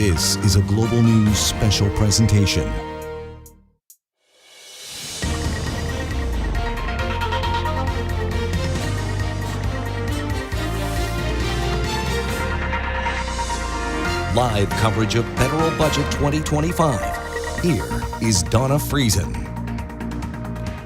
This is a Global News special presentation. Live coverage of Federal Budget 2025. Here is Donna Friesen.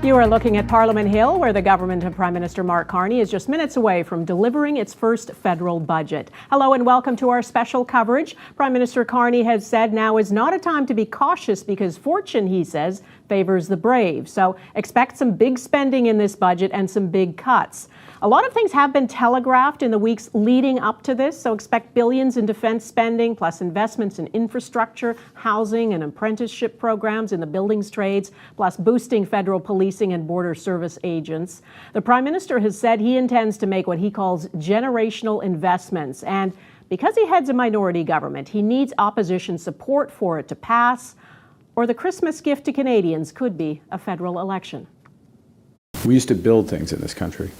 You are looking at Parliament Hill, where the government of Prime Minister Mark Carney is just minutes away from delivering its first federal budget. Hello and welcome to our special coverage. Prime Minister Carney has said now is not a time to be cautious because fortune, he says, favors the brave. So expect some big spending in this budget and some big cuts. A lot of things have been telegraphed in the weeks leading up to this, so expect billions in defense spending, plus investments in infrastructure, housing, and apprenticeship programs in the buildings trades, plus boosting federal policing and border service agents. The Prime Minister has said he intends to make what he calls generational investments, and because he heads a minority government, he needs opposition support for it to pass, or the Christmas gift to Canadians could be a federal election. We used to build things in this country.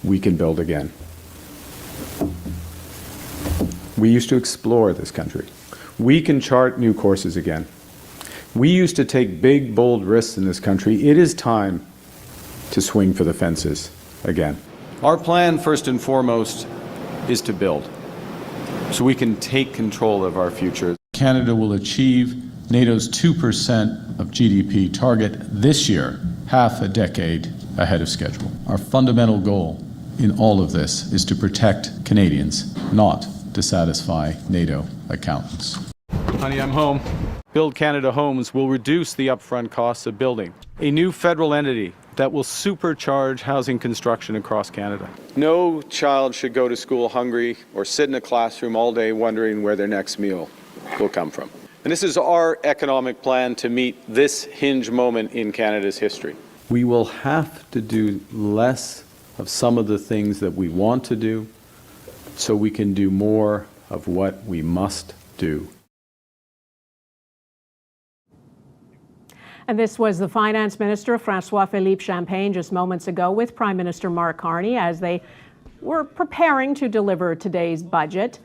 We can build again. We used to explore this country. We can chart new courses again. We used to take big, bold risks in this country. It is time to swing for the fences again. Our plan, first and foremost, is to build, so we can take control of our future. Canada will achieve NATO's 2% of GDP target this year, half a decade ahead of schedule. Our fundamental goal in all of this is to protect Canadians, not to satisfy NATO accountants. Honey, I'm home. Build Canada Homes will reduce the upfront costs of building a new federal entity that will supercharge housing construction across Canada. No child should go to school hungry or sit in a classroom all day wondering where their next meal will come from. And this is our economic plan to meet this hinge moment in Canada's history. We will have to do less of some of the things that we want to do so we can do more of what we must do. And this was the Finance Minister, François-Philippe Champagne, just moments ago with Prime Minister Mark Carney as they were preparing to deliver today's budget.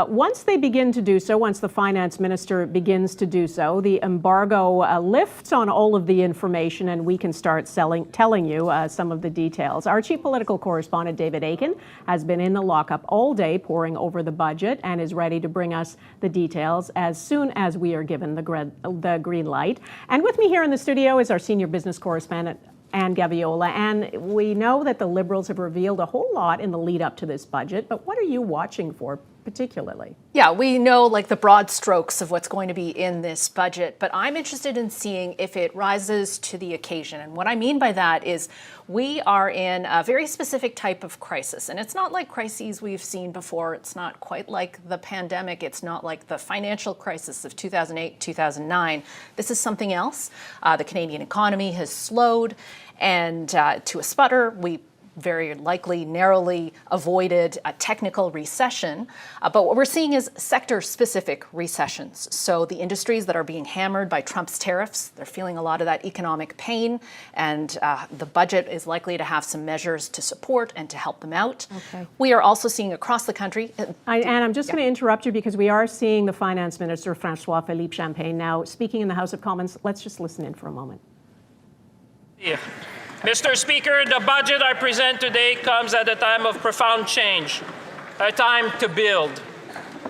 Once they begin to do so, once the Finance Minister begins to do so, the embargo lifts on all of the information and we can start telling you some of the details. Our chief political correspondent, David Akin, has been in the lockup all day poring over the budget and is ready to bring us the details as soon as we are given the green light. And with me here in the studio is our senior business correspondent, Anne Gaviola. And we know that the Liberals have revealed a whole lot in the lead up to this budget, but what are you watching for particularly? Yeah, we know like the broad strokes of what's going to be in this budget, but I'm interested in seeing if it rises to the occasion. And what I mean by that is we are in a very specific type of crisis, and it's not like crises we've seen before. It's not quite like the pandemic. It's not like the financial crisis of 2008, 2009. This is something else. The Canadian economy has slowed and to a sputter. We very likely narrowly avoided a technical recession. But what we're seeing is sector-specific recessions. So the industries that are being hammered by Trump's tariffs, they're feeling a lot of that economic pain, and the budget is likely to have some measures to support and to help them out. Okay. We are also seeing across the country... Anne, I'm just going to interrupt you because we are seeing the Finance Minister, François-Philippe Champagne, now speaking in the House of Commons. Let's just listen in for a moment. Yeah. Mr. Speaker, the budget I present today comes at a time of profound change, a time to build.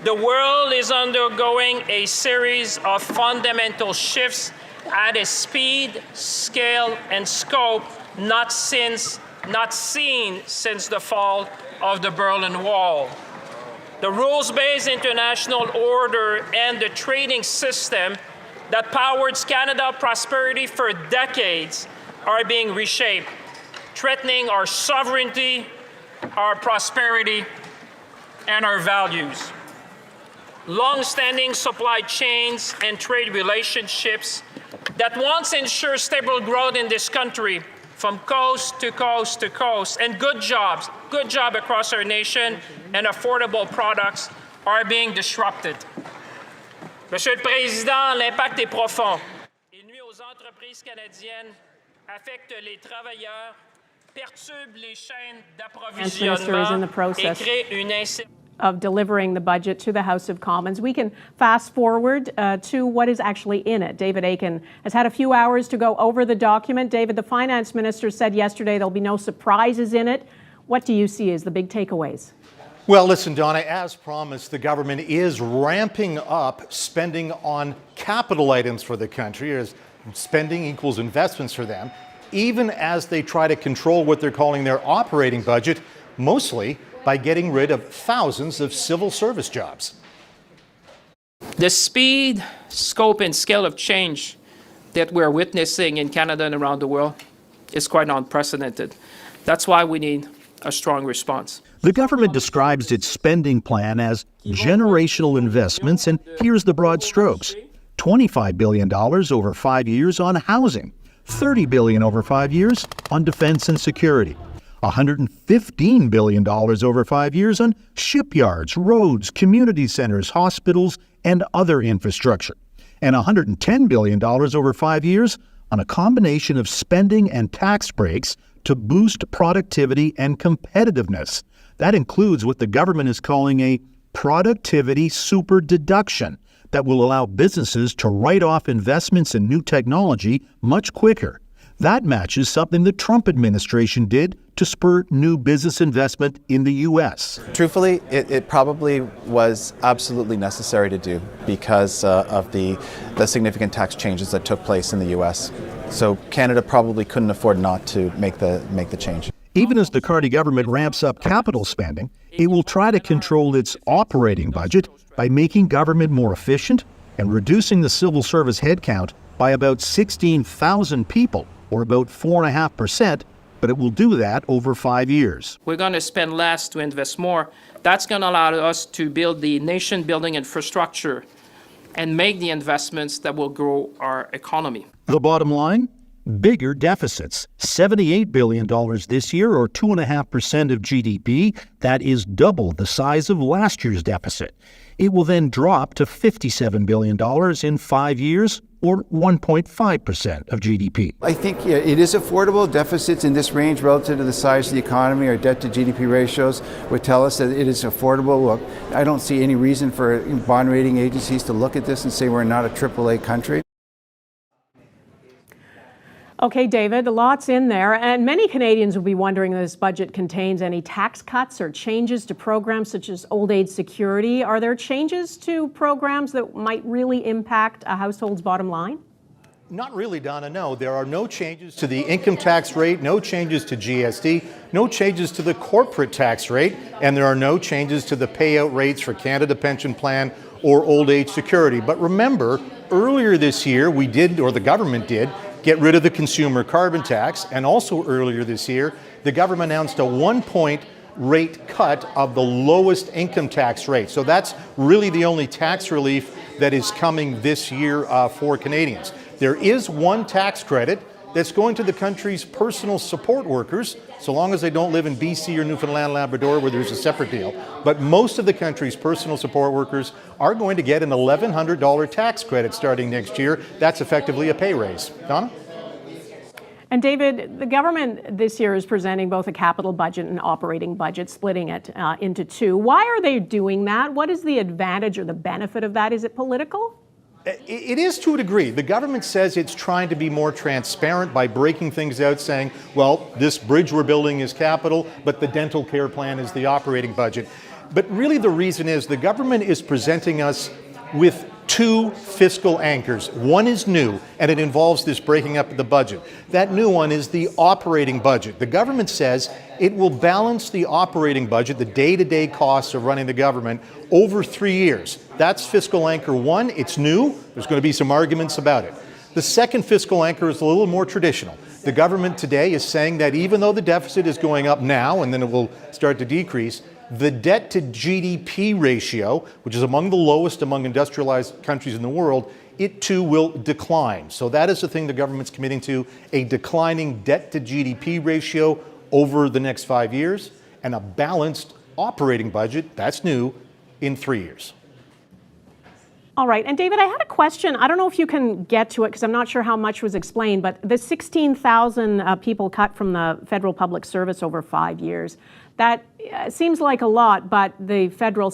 The world is undergoing a series of fundamental shifts at a speed, scale, and scope not seen since the fall of the Berlin Wall. The rules-based international order and the trading system that powered Canada's prosperity for decades are being reshaped, threatening our sovereignty, our prosperity, and our values. Long-standing supply chains and trade relationships that once ensured stable growth in this country from coast to coast to coast, and good job across our nation, and affordable products are being disrupted. Monsieur le Président, l'impact est profond. Il nuit aux entreprises canadiennes, affecte les travailleurs, perturbe les chaînes d'approvisionnement et crée une insécurité. of delivering the budget to the House of Commons. We can fast forward to what is actually in it. David Akin has had a few hours to go over the document. David, the finance minister said yesterday there'll be no surprises in it. What do you see as the big takeaways? Well, listen, Donna, as promised, the government is ramping up spending on capital items for the country, as spending equals investments for them, even as they try to control what they're calling their operating budget, mostly by getting rid of thousands of civil service jobs. The speed, scope, and scale of change that we're witnessing in Canada and around the world is quite unprecedented. That's why we need a strong response. The government describes its spending plan as generational investments, and here's the broad strokes. $25 billion over 5 years on housing, $30 billion over 5 years on defense and security, $115 billion over 5 years on shipyards, roads, community centers, hospitals, and other infrastructure, and $110 billion over 5 years on a combination of spending and tax breaks to boost productivity and competitiveness. That includes what the government is calling a productivity super deduction that will allow businesses to write off investments in new technology much quicker. That matches something the Trump administration did to spur new business investment in the U.S. Truthfully, it probably was absolutely necessary to do because of the significant tax changes that took place in the U.S. So Canada probably couldn't afford not to make the change. Even as the Carney government ramps up capital spending, it will try to control its operating budget by making government more efficient and reducing the civil service headcount by about 16,000 people, or about 4.5%, but it will do that over 5 years. We're going to spend less to invest more. That's going to allow us to build the nation-building infrastructure and make the investments that will grow our economy. The bottom line? Bigger deficits. $78 billion this year, or 2.5% of GDP. That is double the size of last year's deficit. It will then drop to $57 billion in 5 years, or 1.5% of GDP. I think it is affordable. Deficits in this range relative to the size of the economy, our debt to GDP ratios would tell us that it is affordable. Look, I don't see any reason for bond rating agencies to look at this and say we're not a AAA country. Okay, David, a lot's in there, and many Canadians will be wondering if this budget contains any tax cuts or changes to programs such as old age security. Are there changes to programs that might really impact a household's bottom line? Not really, Donna, no. There are no changes to the income tax rate, no changes to GST, no changes to the corporate tax rate, and there are no changes to the payout rates for Canada Pension Plan or old age security. But remember, earlier this year, we did, or the government did, get rid of the consumer carbon tax, and also earlier this year, the government announced a 1-point rate cut of the lowest income tax rate. So that's really the only tax relief that is coming this year for Canadians. There is one tax credit that's going to the country's personal support workers, so long as they don't live in BC or Newfoundland, Labrador, where there's a separate deal. But most of the country's personal support workers are going to get an $1,100 tax credit starting next year. That's effectively a pay raise. Donna? And David, the government this year is presenting both a capital budget and operating budget, splitting it into two. Why are they doing that? What is the advantage or the benefit of that? Is it political? It is to a degree. The government says it's trying to be more transparent by breaking things out, saying, well, this bridge we're building is capital, but the dental care plan is the operating budget. But really the reason is the government is presenting us with two fiscal anchors. One is new, and it involves this breaking up of the budget. That new one is the operating budget. The government says it will balance the operating budget, the day-to-day costs of running the government, over 3 years. That's fiscal anchor one. It's new. There's going to be some arguments about it. The second fiscal anchor is a little more traditional. The government today is saying that even though the deficit is going up now, and then it will start to decrease, the debt to GDP ratio, which is among the lowest among industrialized countries in the world, it too will decline. So that is the thing the government's committing to, a declining debt to GDP ratio over the next 5 years, and a balanced operating budget, that's new, in 3 years. All right. And David, I had a question. I don't know if you can get to it because I'm not sure how much was explained, but the 16,000 people cut from the federal public service over 5 years, that seems like a lot, but the federal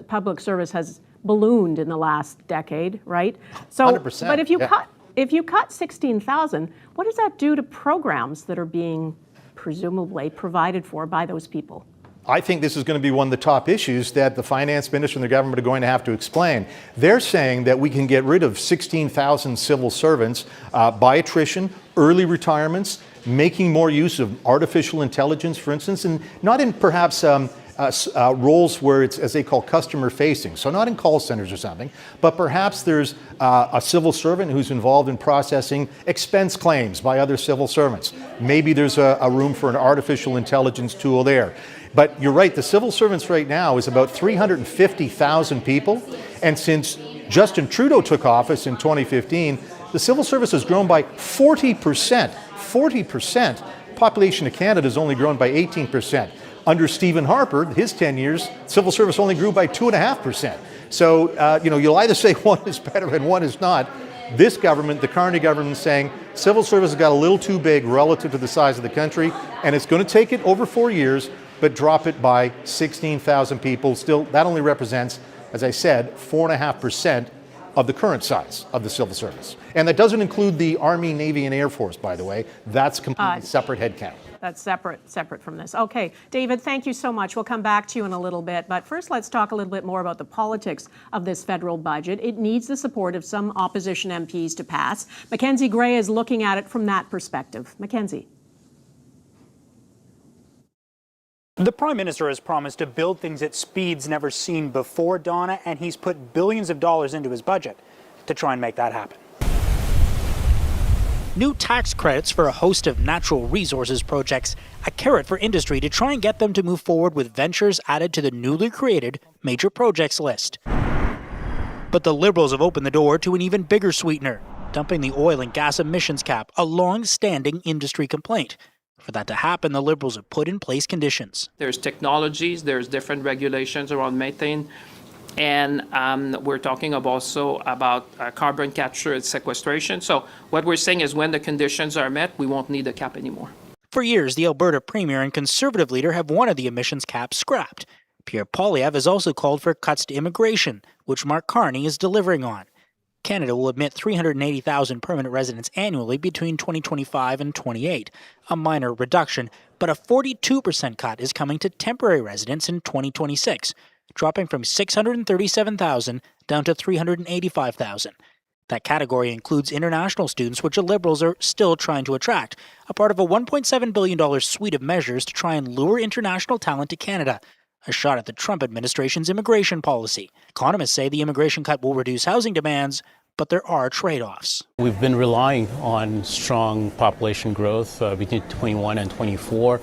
public service has ballooned in the last decade, right? So, 100%, but if you cut 16,000, what does that do to programs that are being presumably provided for by those people? I think this is going to be one of the top issues that the finance minister and the government are going to have to explain. They're saying that we can get rid of 16,000 civil servants by attrition, early retirements, making more use of artificial intelligence, for instance, and not in perhaps roles where it's, as they call, customer facing. So not in call centers or something, but perhaps there's a civil servant who's involved in processing expense claims by other civil servants. Maybe there's a room for an artificial intelligence tool there. But you're right, the civil servants right now is about 350,000 people. And since Justin Trudeau took office in 2015, the civil service has grown by 40%. 40%. Population of Canada has only grown by 18%. Under Stephen Harper, his 10 years, civil service only grew by 2.5%. So, you'll either say one is better and one is not. This government, the Carney government, is saying civil service has got a little too big relative to the size of the country, and it's going to take it over 4 years, but drop it by 16,000 people. Still, that only represents, as I said, 4.5% of the current size of the civil service. And that doesn't include the Army, Navy, and Air Force, by the way. That's completely separate headcount. That's separate from this. Okay, David, thank you so much. We'll come back to you in a little bit. But first, let's talk a little bit more about the politics of this federal budget. It needs the support of some opposition MPs to pass. Mackenzie Gray is looking at it from that perspective. Mackenzie. The Prime Minister has promised to build things at speeds never seen before, Donna, and he's put billions of dollars into his budget to try and make that happen. New tax credits for a host of natural resources projects, a carrot for industry to try and get them to move forward with ventures added to the newly created major projects list. But the Liberals have opened the door to an even bigger sweetener, dumping the oil and gas emissions cap, a long-standing industry complaint. For that to happen, the Liberals have put in place conditions. There's technologies, there's different regulations around methane, and we're talking also about carbon capture and sequestration. So what we're saying is when the conditions are met, we won't need a cap anymore. For years, the Alberta Premier and Conservative leader have wanted the emissions cap scrapped. Pierre Poilievre has also called for cuts to immigration, which Mark Carney is delivering on. Canada will admit 380,000 permanent residents annually between 2025 and 28, a minor reduction, but a 42% cut is coming to temporary residents in 2026, dropping from 637,000 down to 385,000. That category includes international students, which the Liberals are still trying to attract, a part of a $1.7 billion suite of measures to try and lure international talent to Canada, a shot at the Trump administration's immigration policy. Economists say the immigration cut will reduce housing demands, but there are trade-offs. We've been relying on strong population growth between 21 and 24.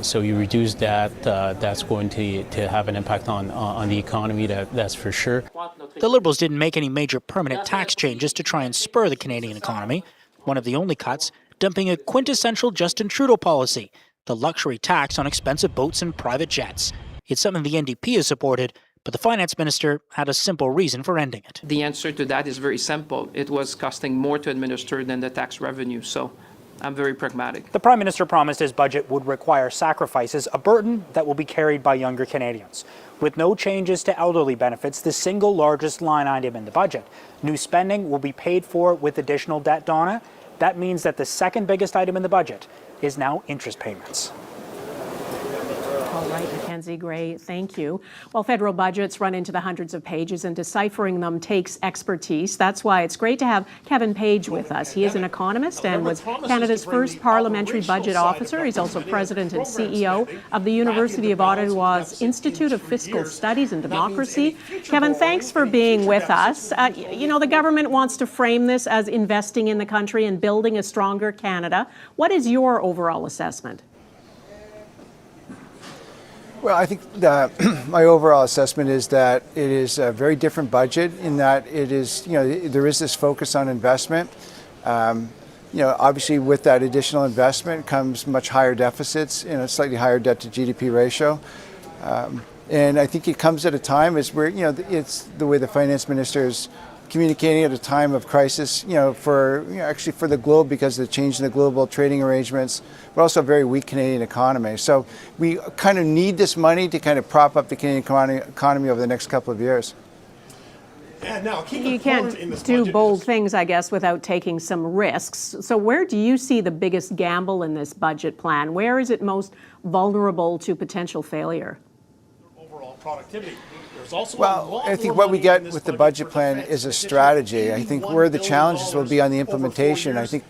So you reduce that, that's going to have an impact on the economy, that's for sure. The Liberals didn't make any major permanent tax changes to try and spur the Canadian economy. One of the only cuts, dumping a quintessential Justin Trudeau policy, the luxury tax on expensive boats and private jets. It's something the NDP has supported, but the finance minister had a simple reason for ending it. The answer to that is very simple. It was costing more to administer than the tax revenue, so I'm very pragmatic. The Prime Minister promised his budget would require sacrifices, a burden that will be carried by younger Canadians. With no changes to elderly benefits, the single largest line item in the budget, new spending will be paid for with additional debt, Donna. That means that the second biggest item in the budget is now interest payments. All right, Mackenzie Gray, thank you. Well, federal budgets run into the hundreds of pages, and deciphering them takes expertise. That's why it's great to have Kevin Page with us. He is an economist and was Canada's first parliamentary budget officer. He's also president and CEO of the University of Ottawa's Institute of Fiscal Studies and Democracy. Kevin, thanks for being with us. The government wants to frame this as investing in the country and building a stronger Canada. What is your overall assessment? Well, I think that my overall assessment is that it is a very different budget in that it is, there is this focus on investment. Obviously with that additional investment comes much higher deficits, slightly higher debt to GDP ratio. And I think it comes at a time as where, it's the way the finance minister is communicating at a time of crisis, actually for the globe because of the change in the global trading arrangements, but also a very weak Canadian economy. So we kind of need this money to kind of prop up the Canadian economy over the next couple of years. And now, you can't do bold things, I guess, without taking some risks. So where do you see the biggest gamble in this budget plan? Where is it most vulnerable to potential failure? Overall productivity. Well, I think what we get with the budget plan is a strategy. I think where the challenges will be on the implementation. I think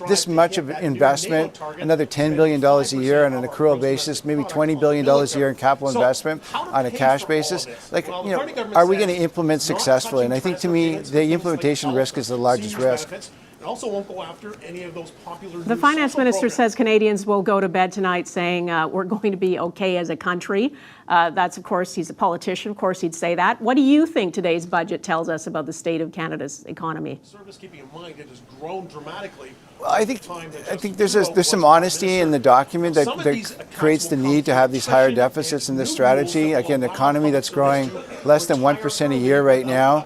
this much of investment, another $10 billion a year on an accrual basis, maybe $20 billion a year in capital investment on a cash basis. Are we going to implement successfully? And I think to me, the implementation risk is the largest risk. And also won't go after any of those popular. The finance minister says Canadians will go to bed tonight saying we're going to be okay as a country. That's, of course, he's a politician. Of course, he'd say that. What do you think today's budget tells us about the state of Canada's economy? Service, keeping in mind it has grown dramatically. Well, I think there's some honesty in the document that creates the need to have these higher deficits in this strategy. Again, an economy that's growing less than 1% a year right now,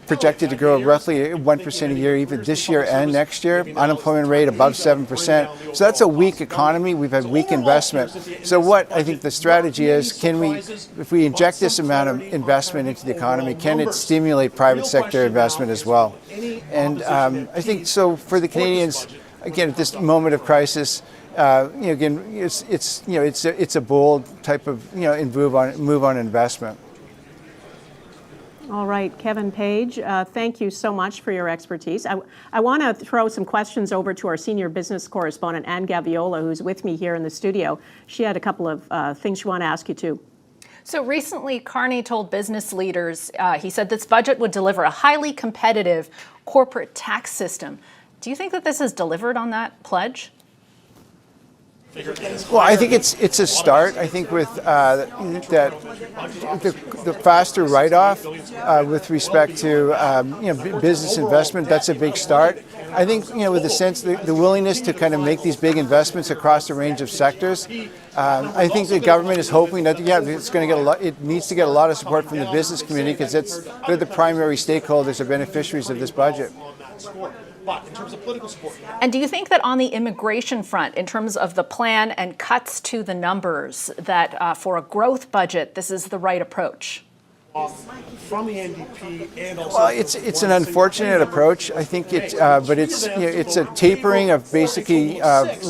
projected to grow roughly 1% a year even this year and next year. Unemployment rate above 7%. So that's a weak economy. We've had weak investment. So what I think the strategy is, if we inject this amount of investment into the economy, can it stimulate private sector investment as well? And I think so for the Canadians, again, at this moment of crisis, again, it's a bold type of move on investment. All right, Kevin Page, thank you so much for your expertise. I want to throw some questions over to our senior business correspondent, Anne Gaviola, who's with me here in the studio. She had a couple of things she wanted to ask you too. So recently, Carney told business leaders, he said this budget would deliver a highly competitive corporate tax system. Do you think that this has delivered on that pledge? Well, I think it's a start. I think with that the faster write-off with respect to business investment, that's a big start. I think with the sense the willingness to kind of make these big investments across a range of sectors. I think the government is hoping that it's going to get a lot. It needs to get a lot of support from the business community because they're the primary stakeholders or beneficiaries of this budget. But in terms of political support. And do you think that on the immigration front, in terms of the plan and cuts to the numbers, that for a growth budget, this is the right approach? From the NDP and also. Well, it's an unfortunate approach. I think but it's a tapering of basically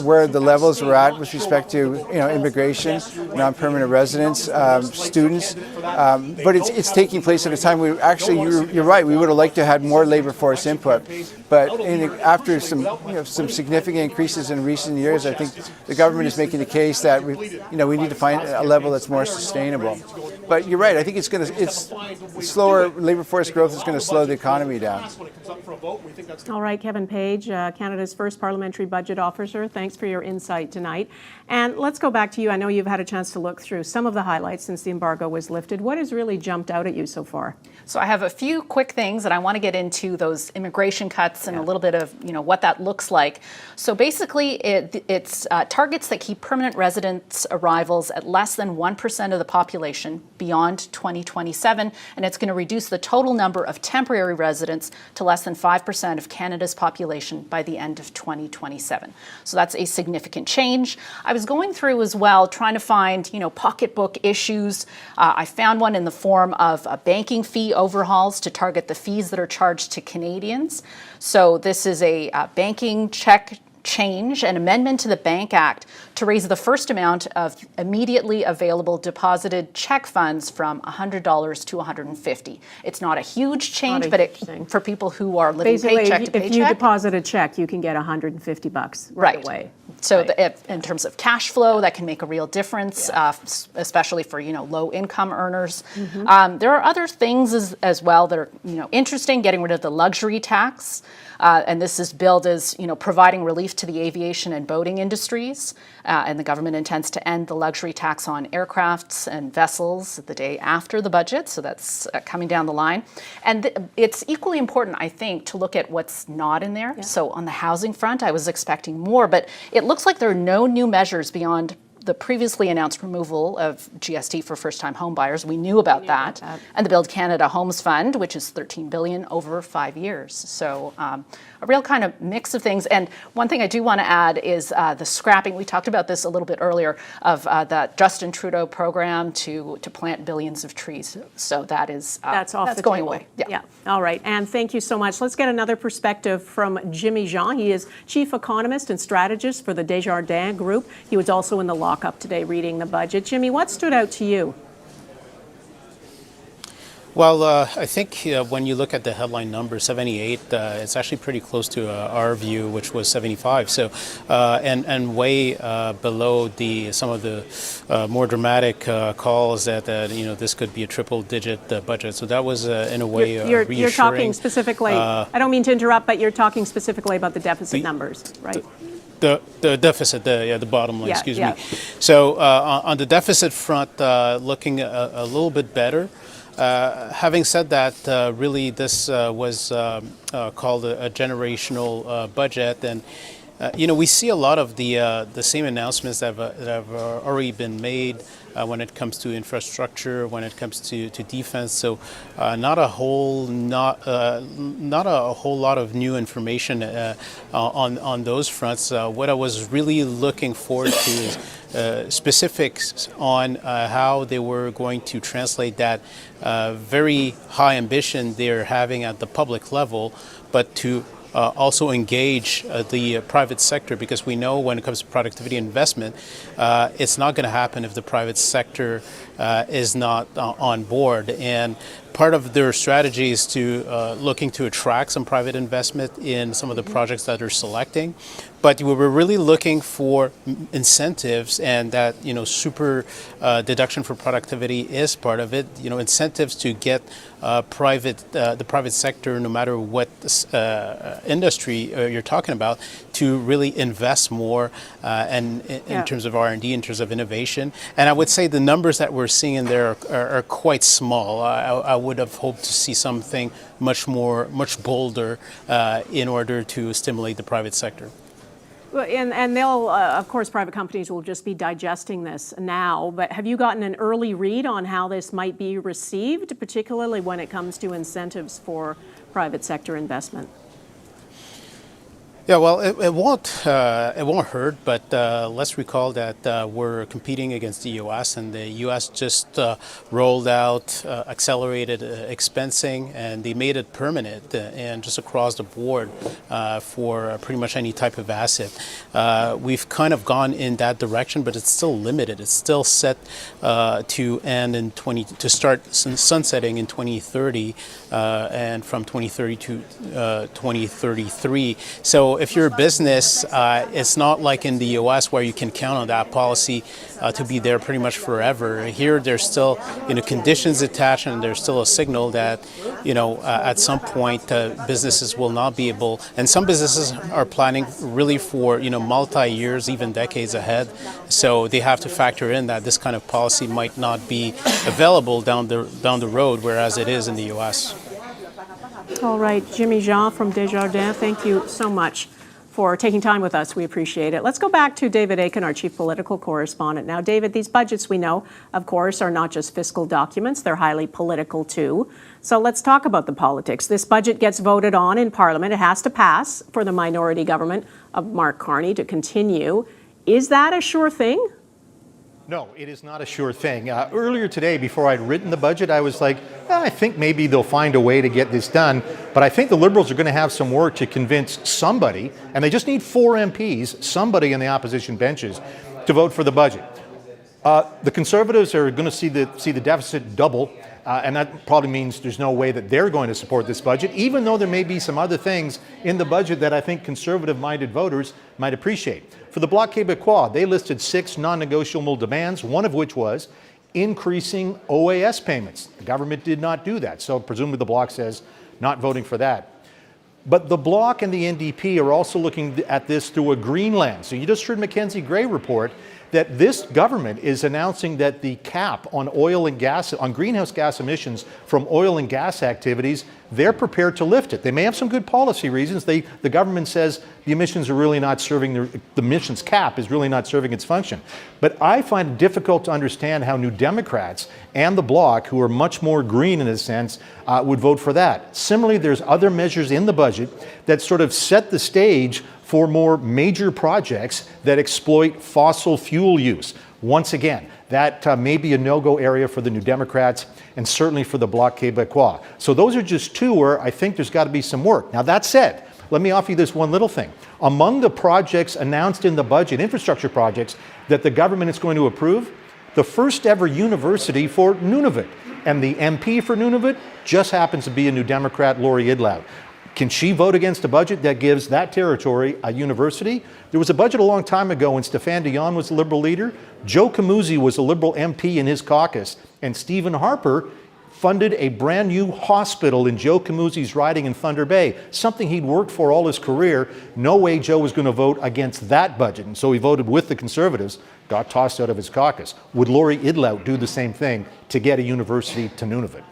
where the levels are at with respect to immigration, non-permanent residents, students. But it's taking place at a time we actually you're right. We would have liked to have more labor force input, but after some significant increases in recent years, I think the government is making the case that we need to find a level that's more sustainable. But you're right. I think it's slower labor force growth is going to slow the economy down. All right, Kevin Page, Canada's first parliamentary budget officer. Thanks for your insight tonight. And let's go back to you. I know you've had a chance to look through some of the highlights since the embargo was lifted. What has really jumped out at you so far? So I have a few quick things that I want to get into, those immigration cuts and a little bit of what that looks like. So basically, it's targets that keep permanent residents' arrivals at less than 1% of the population beyond 2027, and it's going to reduce the total number of temporary residents to less than 5% of Canada's population by the end of 2027. So that's a significant change. I was going through as well, trying to find, pocketbook issues. I found one in the form of banking fee overhauls to target the fees that are charged to Canadians. So this is a banking check change, an amendment to the Bank Act to raise the first amount of immediately available deposited check funds from $100 to $150. It's not a huge change, but for people who are living paycheck to paycheck. If you deposit a check, you can get $150 right away. So in terms of cash flow, that can make a real difference, especially for low-income earners. Mm-hmm. There are other things as well that are interesting. Getting rid of the luxury tax. And this is billed as, providing relief to the aviation and boating industries. And the government intends to end the luxury tax on aircrafts and vessels the day after the budget. So that's coming down the line. And it's equally important, I think, to look at what's not in there. Yeah. So on the housing front, I was expecting more, but it looks like there are no new measures beyond the previously announced removal of GST for first-time home buyers. We knew about that. And the Build Canada Homes Fund, which is $13 billion over 5 years. So a real kind of mix of things. And one thing I do want to add is the scrapping. We talked about this a little bit earlier of the Justin Trudeau program to plant billions of trees. So that's going away. Yeah. All right. And thank you so much. Let's get another perspective from Jimmy Jean. He is chief economist and strategist for the Desjardins Group. He was also in the lockup today reading the budget. Jimmy, what stood out to you? Well, I think when you look at the headline number, 78, it's actually pretty close to our view, which was 75. So, and way below some of the more dramatic calls that this could be a triple-digit budget. So that was in a way reassuring. You're talking specifically. I don't mean to interrupt, but you're talking specifically about the deficit numbers, right? The deficit, the bottom line. Excuse me. So on the deficit front, looking a little bit better. Having said that, really this was called a generational budget, and we see a lot of the same announcements that have already been made when it comes to infrastructure, when it comes to defense. So not a whole lot of new information on those fronts. What I was really looking forward to is specifics on how they were going to translate that very high ambition they're having at the public level, but to also engage the private sector, because we know when it comes to productivity investment, it's not going to happen if the private sector is not on board. And part of their strategy is to looking to attract some private investment in some of the projects that they're selecting. But we were really looking for incentives, and that super deduction for productivity is part of it. Incentives to get the private sector, no matter what industry you're talking about, to really invest more, and in terms of R&D, in terms of innovation. And I would say the numbers that we're seeing in there are quite small. I would have hoped to see something much bolder in order to stimulate the private sector. And they'll, of course, private companies will just be digesting this now, but have you gotten an early read on how this might be received, particularly when it comes to incentives for private sector investment? Yeah, well, it won't hurt, but let's recall that we're competing against the U.S., and the U.S. just rolled out accelerated expensing, and they made it permanent and just across the board for pretty much any type of asset. We've kind of gone in that direction, but it's still limited. It's still set to end to start sunsetting in 2030, and from 2030 to 2033. So if you're a business, it's not like in the U.S. where you can count on that policy to be there pretty much forever. Here, there's still conditions attached, and there's still a signal that at some point businesses will not be able, and some businesses are planning really for multi-years, even decades ahead. So they have to factor in that this kind of policy might not be available down the road, whereas it is in the U.S. All right, Jimmy Jean from Desjardins, thank you so much for taking time with us. We appreciate it. Let's go back to David Akin, our chief political correspondent. Now, David, these budgets, we know, of course, are not just fiscal documents. They're highly political, too. So let's talk about the politics. This budget gets voted on in Parliament. It has to pass for the minority government of Mark Carney to continue. Is that a sure thing? No, it is not a sure thing. Earlier today, before I'd written the budget, I was like, I think maybe they'll find a way to get this done. But I think the Liberals are going to have some work to convince somebody, and they just need 4 MPs, somebody in the opposition benches, to vote for the budget. The Conservatives are going to see the deficit double, and that probably means there's no way that they're going to support this budget, even though there may be some other things in the budget that I think conservative-minded voters might appreciate. For the Bloc Québécois, they listed 6 non-negotiable demands, one of which was increasing OAS payments. The government did not do that, so presumably the Bloc says not voting for that. But the Bloc and the NDP are also looking at this through a green lens. So you just heard Mackenzie Gray report that this government is announcing that the cap on oil and gas, on greenhouse gas emissions from oil and gas activities, they're prepared to lift it. They may have some good policy reasons. The government says the emissions are really not serving, the emissions cap is really not serving its function. But I find it difficult to understand how New Democrats and the Bloc, who are much more green in a sense, would vote for that. Similarly, there's other measures in the budget that sort of set the stage for more major projects that exploit fossil fuel use. Once again, that may be a no-go area for the New Democrats and certainly for the Bloc Québécois. So those are just two where I think there's got to be some work. Now that said, let me offer you this one little thing. Among the projects announced in the budget, infrastructure projects that the government is going to approve, the first ever university for Nunavut. And the MP for Nunavut just happens to be a New Democrat, Lori Idlout. Can she vote against a budget that gives that territory a university? There was a budget a long time ago when Stéphane Dion was the Liberal leader. Joe Camuzzi was a Liberal MP in his caucus. And Stephen Harper funded a brand new hospital in Joe Camuzzi's riding in Thunder Bay, something he'd worked for all his career. No way Joe was going to vote against that budget. And so he voted with the Conservatives, got tossed out of his caucus. Would Lori Idlout do the same thing to get a university to Nunavut?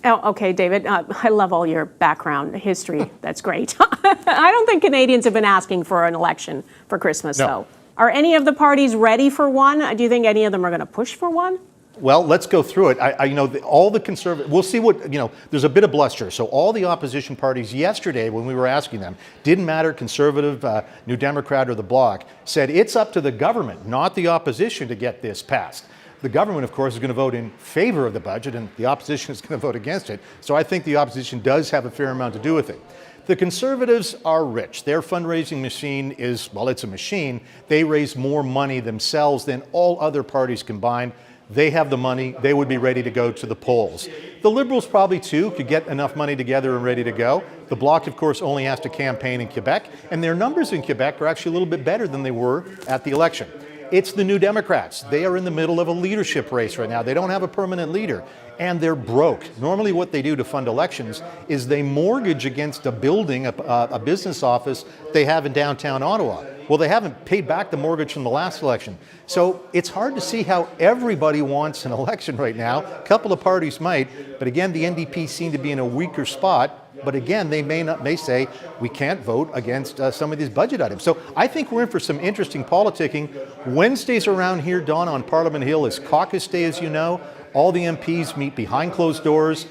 Oh, okay, David, I love all your background history. That's great. I don't think Canadians have been asking for an election for Christmas, though. Are any of the parties ready for one? Do you think any of them are going to push for one? Well, let's go through it. All the conservative, we'll see what, there's a bit of bluster. So all the opposition parties yesterday, when we were asking them, didn't matter, Conservative, New Democrat, or the Bloc, said it's up to the government, not the opposition, to get this passed. The government, of course, is going to vote in favor of the budget, and the opposition is going to vote against it. So I think the opposition does have a fair amount to do with it. The Conservatives are rich. Their fundraising machine is, well, it's a machine. They raise more money themselves than all other parties combined. They have the money. They would be ready to go to the polls. The Liberals probably, too, could get enough money together and ready to go. The Bloc, of course, only has to campaign in Quebec, and their numbers in Quebec are actually a little bit better than they were at the election. It's the New Democrats. They are in the middle of a leadership race right now. They don't have a permanent leader, and they're broke. Normally what they do to fund elections is they mortgage against a building, a business office they have in downtown Ottawa. Well, they haven't paid back the mortgage from the last election. So it's hard to see how everybody wants an election right now. A couple of parties might, but again, the NDP seem to be in a weaker spot. But again, they may say we can't vote against some of these budget items. So I think we're in for some interesting politicking. Wednesdays around here, Dawn, on Parliament Hill is caucus day, as you know. All the MPs meet behind closed doors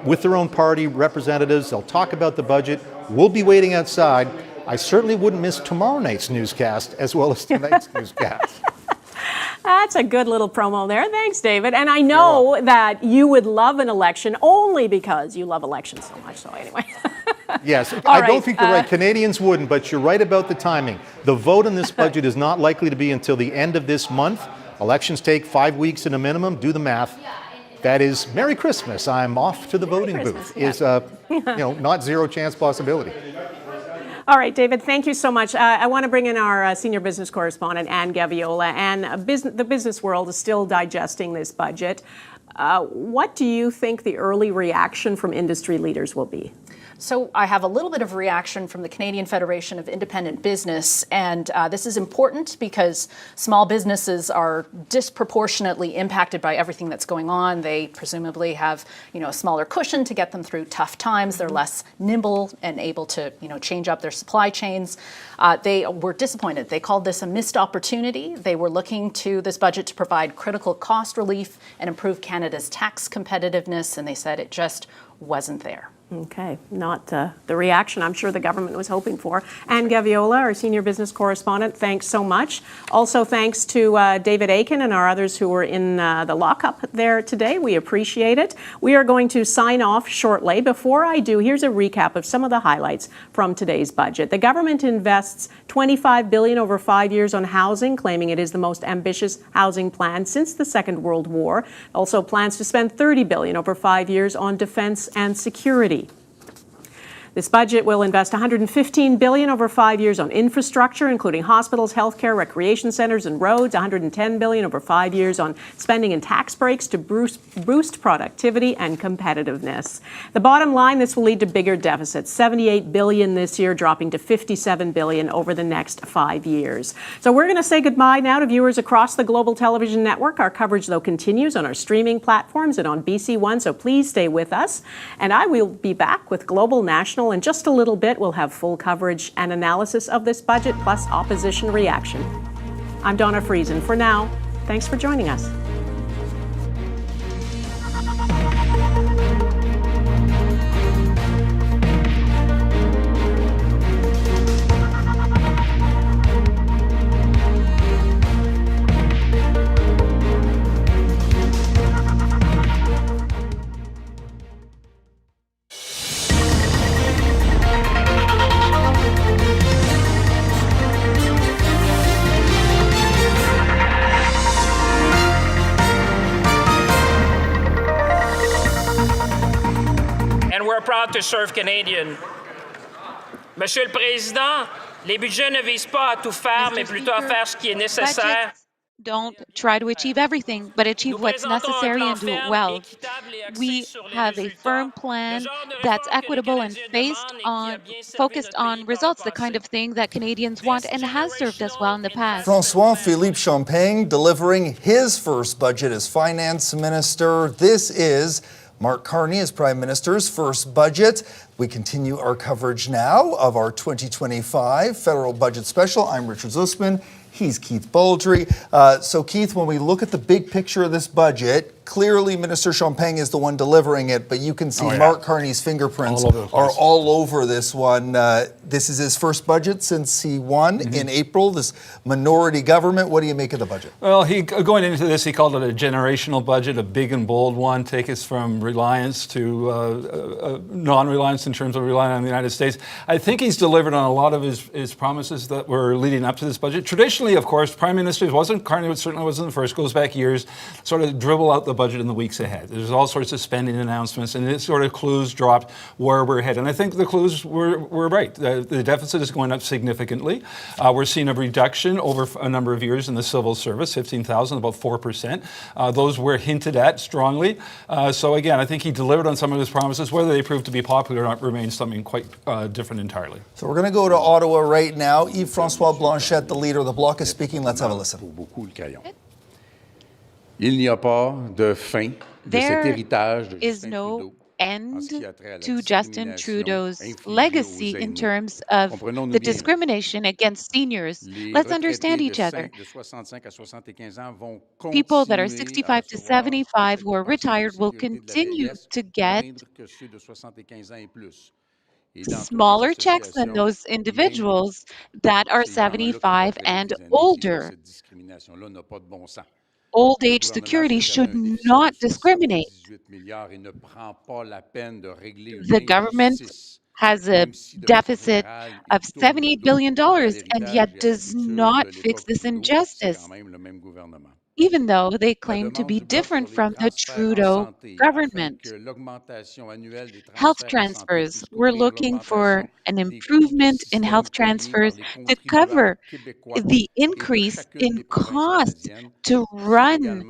with their own party representatives. They'll talk about the budget. We'll be waiting outside. I certainly wouldn't miss tomorrow night's newscast as well as tonight's newscast. That's a good little promo there. Thanks, David. And I know that you would love an election only because you love elections so much. So anyway. Yes, I don't think you're right. Canadians wouldn't, but you're right about the timing. The vote on this budget is not likely to be until the end of this month. Elections take 5 weeks at a minimum. Do the math. That is Merry Christmas. I'm off to the voting booth. Is not zero chance possibility. All right, David, thank you so much. I want to bring in our senior business correspondent, Anne Gaviola, and the business world is still digesting this budget. What do you think the early reaction from industry leaders will be? So I have a little bit of reaction from the Canadian Federation of Independent Business, and this is important because small businesses are disproportionately impacted by everything that's going on. They presumably have, a smaller cushion to get them through tough times. They're less nimble and able to, change up their supply chains. They were disappointed. They called this a missed opportunity. They were looking to this budget to provide critical cost relief and improve Canada's tax competitiveness, and they said it just wasn't there. Okay, not the reaction I'm sure the government was hoping for. Anne Gaviola, our senior business correspondent, thanks so much. Also, thanks to David Aiken and our others who were in the lockup there today. We appreciate it. We are going to sign off shortly. Before I do, here's a recap of some of the highlights from today's budget. The government invests $25 billion over 5 years on housing, claiming it is the most ambitious housing plan since the Second World War. Also plans to spend $30 billion over 5 years on defense and security. This budget will invest $115 billion over 5 years on infrastructure, including hospitals, healthcare, recreation centers, and roads. $110 billion over 5 years on spending and tax breaks to boost productivity and competitiveness. The bottom line, this will lead to bigger deficits, $78 billion this year, dropping to $57 billion over the next 5 years. So we're going to say goodbye now to viewers across the Global Television Network. Our coverage, though, continues on our streaming platforms and on BC One, so please stay with us. And I will be back with Global National in just a little bit. We'll have full coverage and analysis of this budget, plus opposition reaction. I'm Donna Friesen. For now, thanks for joining us. We're proud to serve Canadians. Monsieur le Président, les budgets ne visent pas à tout faire, mais plutôt à faire ce qui est nécessaire. Don't try to achieve everything, but achieve what's necessary and do it well. We have a firm plan that's equitable and focused on results, the kind of thing that Canadians want and has served us well in the past. François-Philippe Champagne delivering his first budget as finance minister. This is Mark Carney as Prime Minister's first budget. We continue our coverage now of our 2025 federal budget special. I'm Richard Zussman. He's Keith Baldry. So Keith, when we look at the big picture of this budget, clearly Minister Champagne is the one delivering it, but you can see Mark Carney's fingerprints are all over this one. This is his first budget since he won in April, this minority government. What do you make of the budget? Well, going into this, he called it a generational budget, a big and bold one, take us from reliance to non-reliance in terms of relying on the United States. I think he's delivered on a lot of his promises that were leading up to this budget. Traditionally, of course, Prime Ministers Carney certainly wasn't the first, goes back years, sort of dribble out the budget in the weeks ahead. There's all sorts of spending announcements, and it sort of clues dropped where we're headed. And I think the clues were right. The deficit is going up significantly. We're seeing a reduction over a number of years in the civil service, 15,000, about 4%. Those were hinted at strongly. So again, I think he delivered on some of his promises. Whether they prove to be popular or not remains something quite different entirely. So we're going to go to Ottawa right now. Yves-François Blanchet, the leader of the Bloc, is speaking. Let's have a listen. There is no end to Justin Trudeau's legacy in terms of the discrimination against seniors. Let's understand each other. People that are 65 to 75 who are retired will continue to get smaller checks than those individuals that are 75 and older. Old age security should not discriminate. The government has a deficit of $78 billion and yet does not fix this injustice, even though they claim to be different from the Trudeau government. Health transfers. We're looking for an improvement in health transfers to cover the increase in cost to run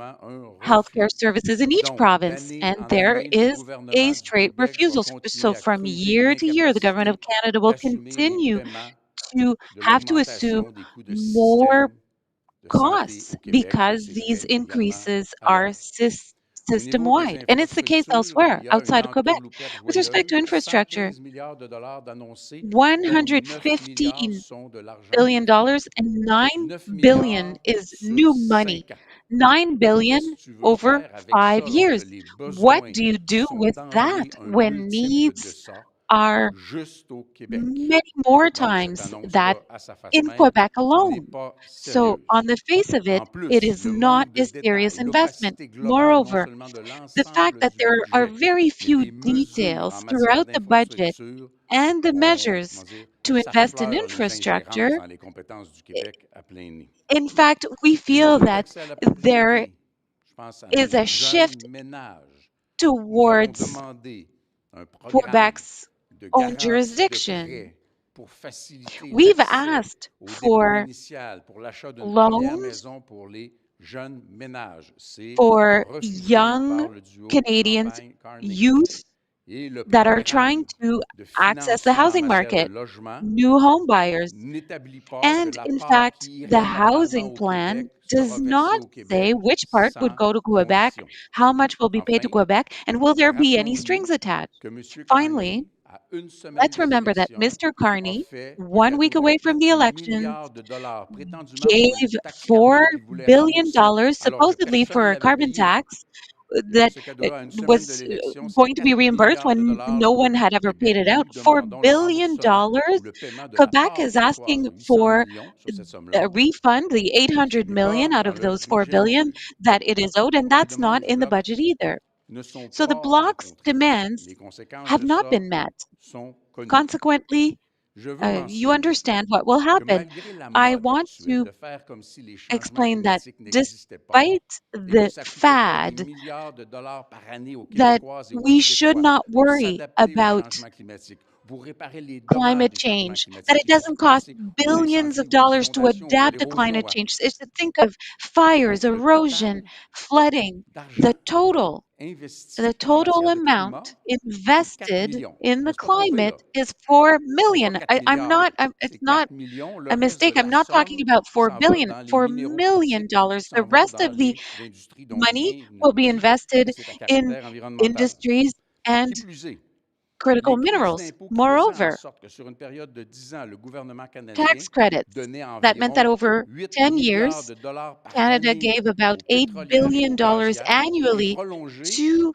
healthcare services in each province. And there is a straight refusal. So from year to year, the Government of Canada will continue to have to assume more costs because these increases are system-wide. And it's the case elsewhere, outside of Quebec. With respect to infrastructure, $115 billion and $9 billion is new money. $9 billion over 5 years. What do you do with that when needs are many more times that in Quebec alone? So on the face of it, it is not a serious investment. Moreover, the fact that there are very few details throughout the budget and the measures to invest in infrastructure, in fact, we feel that there is a shift towards Quebec's own jurisdiction. We've asked for loans for young Canadians, youth that are trying to access the housing market, new home buyers. And in fact, the housing plan does not say which part would go to Quebec, how much will be paid to Quebec, and will there be any strings attached. Finally, let's remember that Mr. Carney, 1 week away from the elections, gave $4 billion supposedly for a carbon tax that was going to be reimbursed when no one had ever paid it out. $4 billion. Quebec is asking for a refund, the 800 million out of those 4 billion that it is owed, and that's not in the budget either. So the Bloc's demands have not been met. Consequently, you understand what will happen. I want to explain that despite the fad that we should not worry about climate change, that it doesn't cost billions of dollars to adapt to climate change. It's to think of fires, erosion, flooding. The total amount invested in the climate is 4 million. It's not a mistake. I'm not talking about 4 billion, $4 million. The rest of the money will be invested in industries and critical minerals. Moreover, tax credits. That meant that over 10 years, Canada gave about $8 billion annually to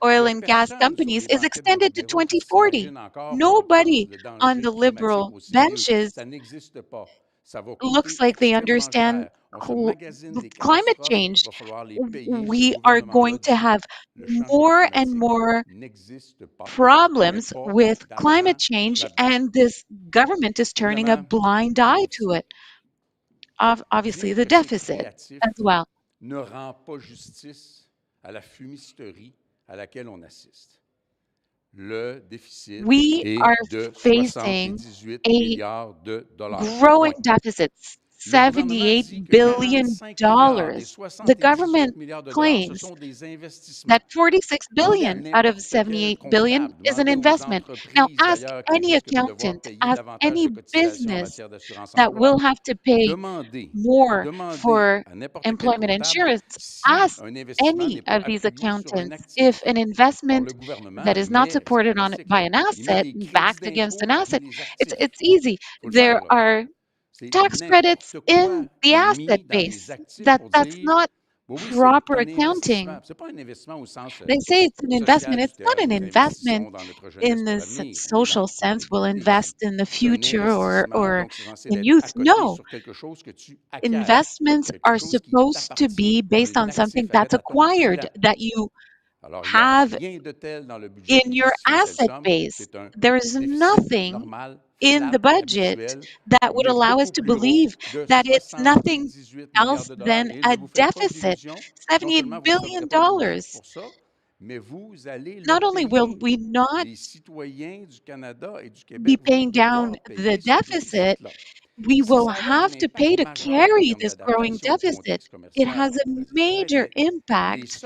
oil and gas companies is extended to 2040. Nobody on the Liberal benches looks like they understand climate change. We are going to have more and more problems with climate change, and this government is turning a blind eye to it. Obviously, the deficit as well. Ne rend pas justice à la fumisterie à laquelle on assiste. Le déficit We are facing a growing deficit, $78 billion. The government claims that $46 billion out of $78 billion is an investment. Now, ask any accountant, ask any business that will have to pay more for employment insurance. Ask any of these accountants if an investment that is not supported by an asset, backed against an asset, it's easy. There are tax credits in the asset base. That's not proper accounting. They say it's an investment. It's not an investment in the social sense. We'll invest in the future or in youth. No. Investments are supposed to be based on something that's acquired, that you have in your asset base. There is nothing in the budget that would allow us to believe that it's nothing else than a deficit. $78 billion. Not only will we not be paying down the deficit, we will have to pay to carry this growing deficit. It has a major impact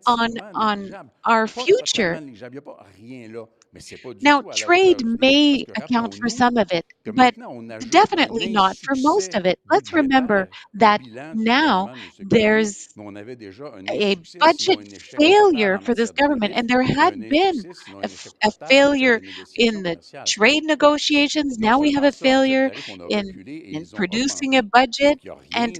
on our future. Now, trade may account for some of it, but definitely not for most of it. Let's remember that now there's a budget failure for this government, and there had been a failure in the trade negotiations. Now we have a failure in producing a budget, and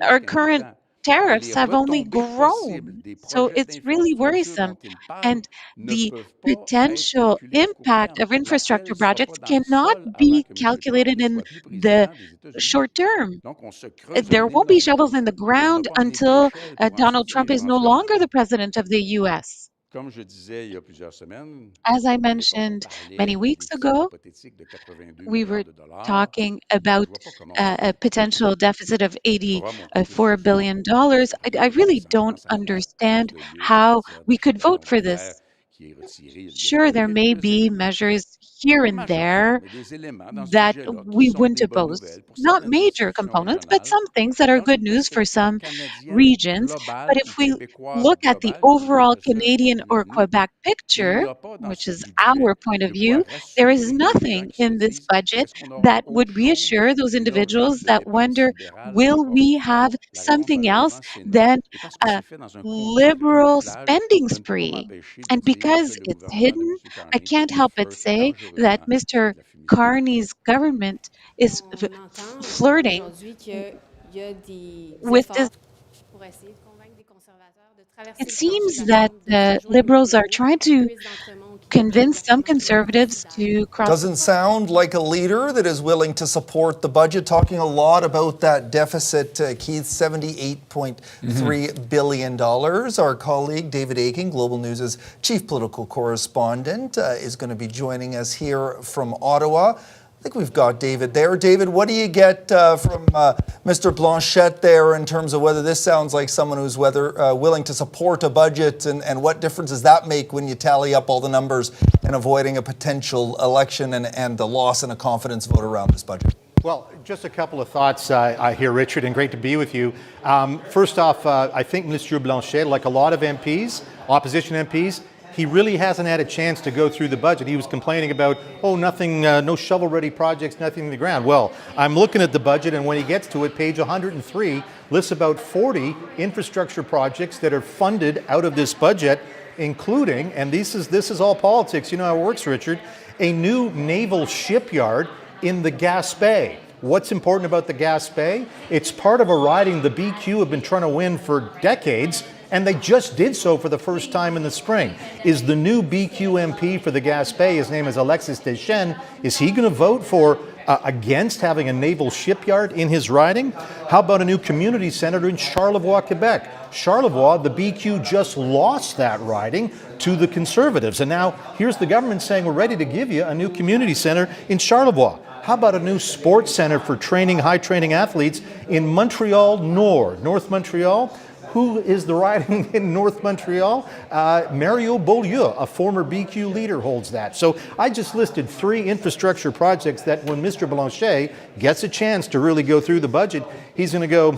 our current tariffs have only grown. So it's really worrisome. And the potential impact of infrastructure projects cannot be calculated in the short term. There won't be shovels in the ground until Donald Trump is no longer the president of the U.S. Comme je disais il y a plusieurs semaines, As I mentioned many weeks ago, we were talking about a potential deficit of $84 billion. I really don't understand how we could vote for this. Sure, there may be measures here and there that we wouldn't oppose, not major components, but some things that are good news for some regions. But if we look at the overall Canadian or Quebec picture, which is our point of view, there is nothing in this budget that would reassure those individuals that wonder, will we have something else than a liberal spending spree? And because it's hidden, I can't help but say that Mr. Carney's government is flirting with this. It seems that the Liberals are trying to convince some Conservatives to cross. Doesn't sound like a leader that is willing to support the budget. Talking a lot about that deficit, Keith, $78.3 billion. Our colleague David Aiken, Global News' chief political correspondent, is going to be joining us here from Ottawa. I think we've got David there. David, what do you get from Mr. Blanchette there in terms of whether this sounds like someone who's willing to support a budget, and what difference does that make when you tally up all the numbers and avoiding a potential election and the loss in a confidence vote around this budget? Well, just a couple of thoughts here, Richard, and great to be with you. First off, I think Mr. Blanchet, like a lot of MPs, opposition MPs, he really hasn't had a chance to go through the budget. He was complaining about, nothing, no shovel-ready projects, nothing in the ground. Well, I'm looking at the budget, and when he gets to it, page 103 lists about 40 infrastructure projects that are funded out of this budget, including, and this is all politics, you know how it works, Richard, a new naval shipyard in the Gaspé. What's important about the Gaspé? It's part of a riding the BQ have been trying to win for decades, and they just did so for the first time in the spring. Is the new BQ MP for the Gaspé, his name is Alexis Deschênes, is he going to vote for against having a naval shipyard in his riding? How about a new community centre in Charlevoix, Quebec? Charlevoix, the BQ just lost that riding to the Conservatives, and now here's the government saying we're ready to give you a new community centre in Charlevoix. How about a new sports centre for high training athletes in Montreal Nord, North Montreal? Who is the riding in North Montreal? Mario Beaulieu, a former BQ leader, holds that. So I just listed 3 infrastructure projects that when Mr. Blanchet gets a chance to really go through the budget, he's going to go,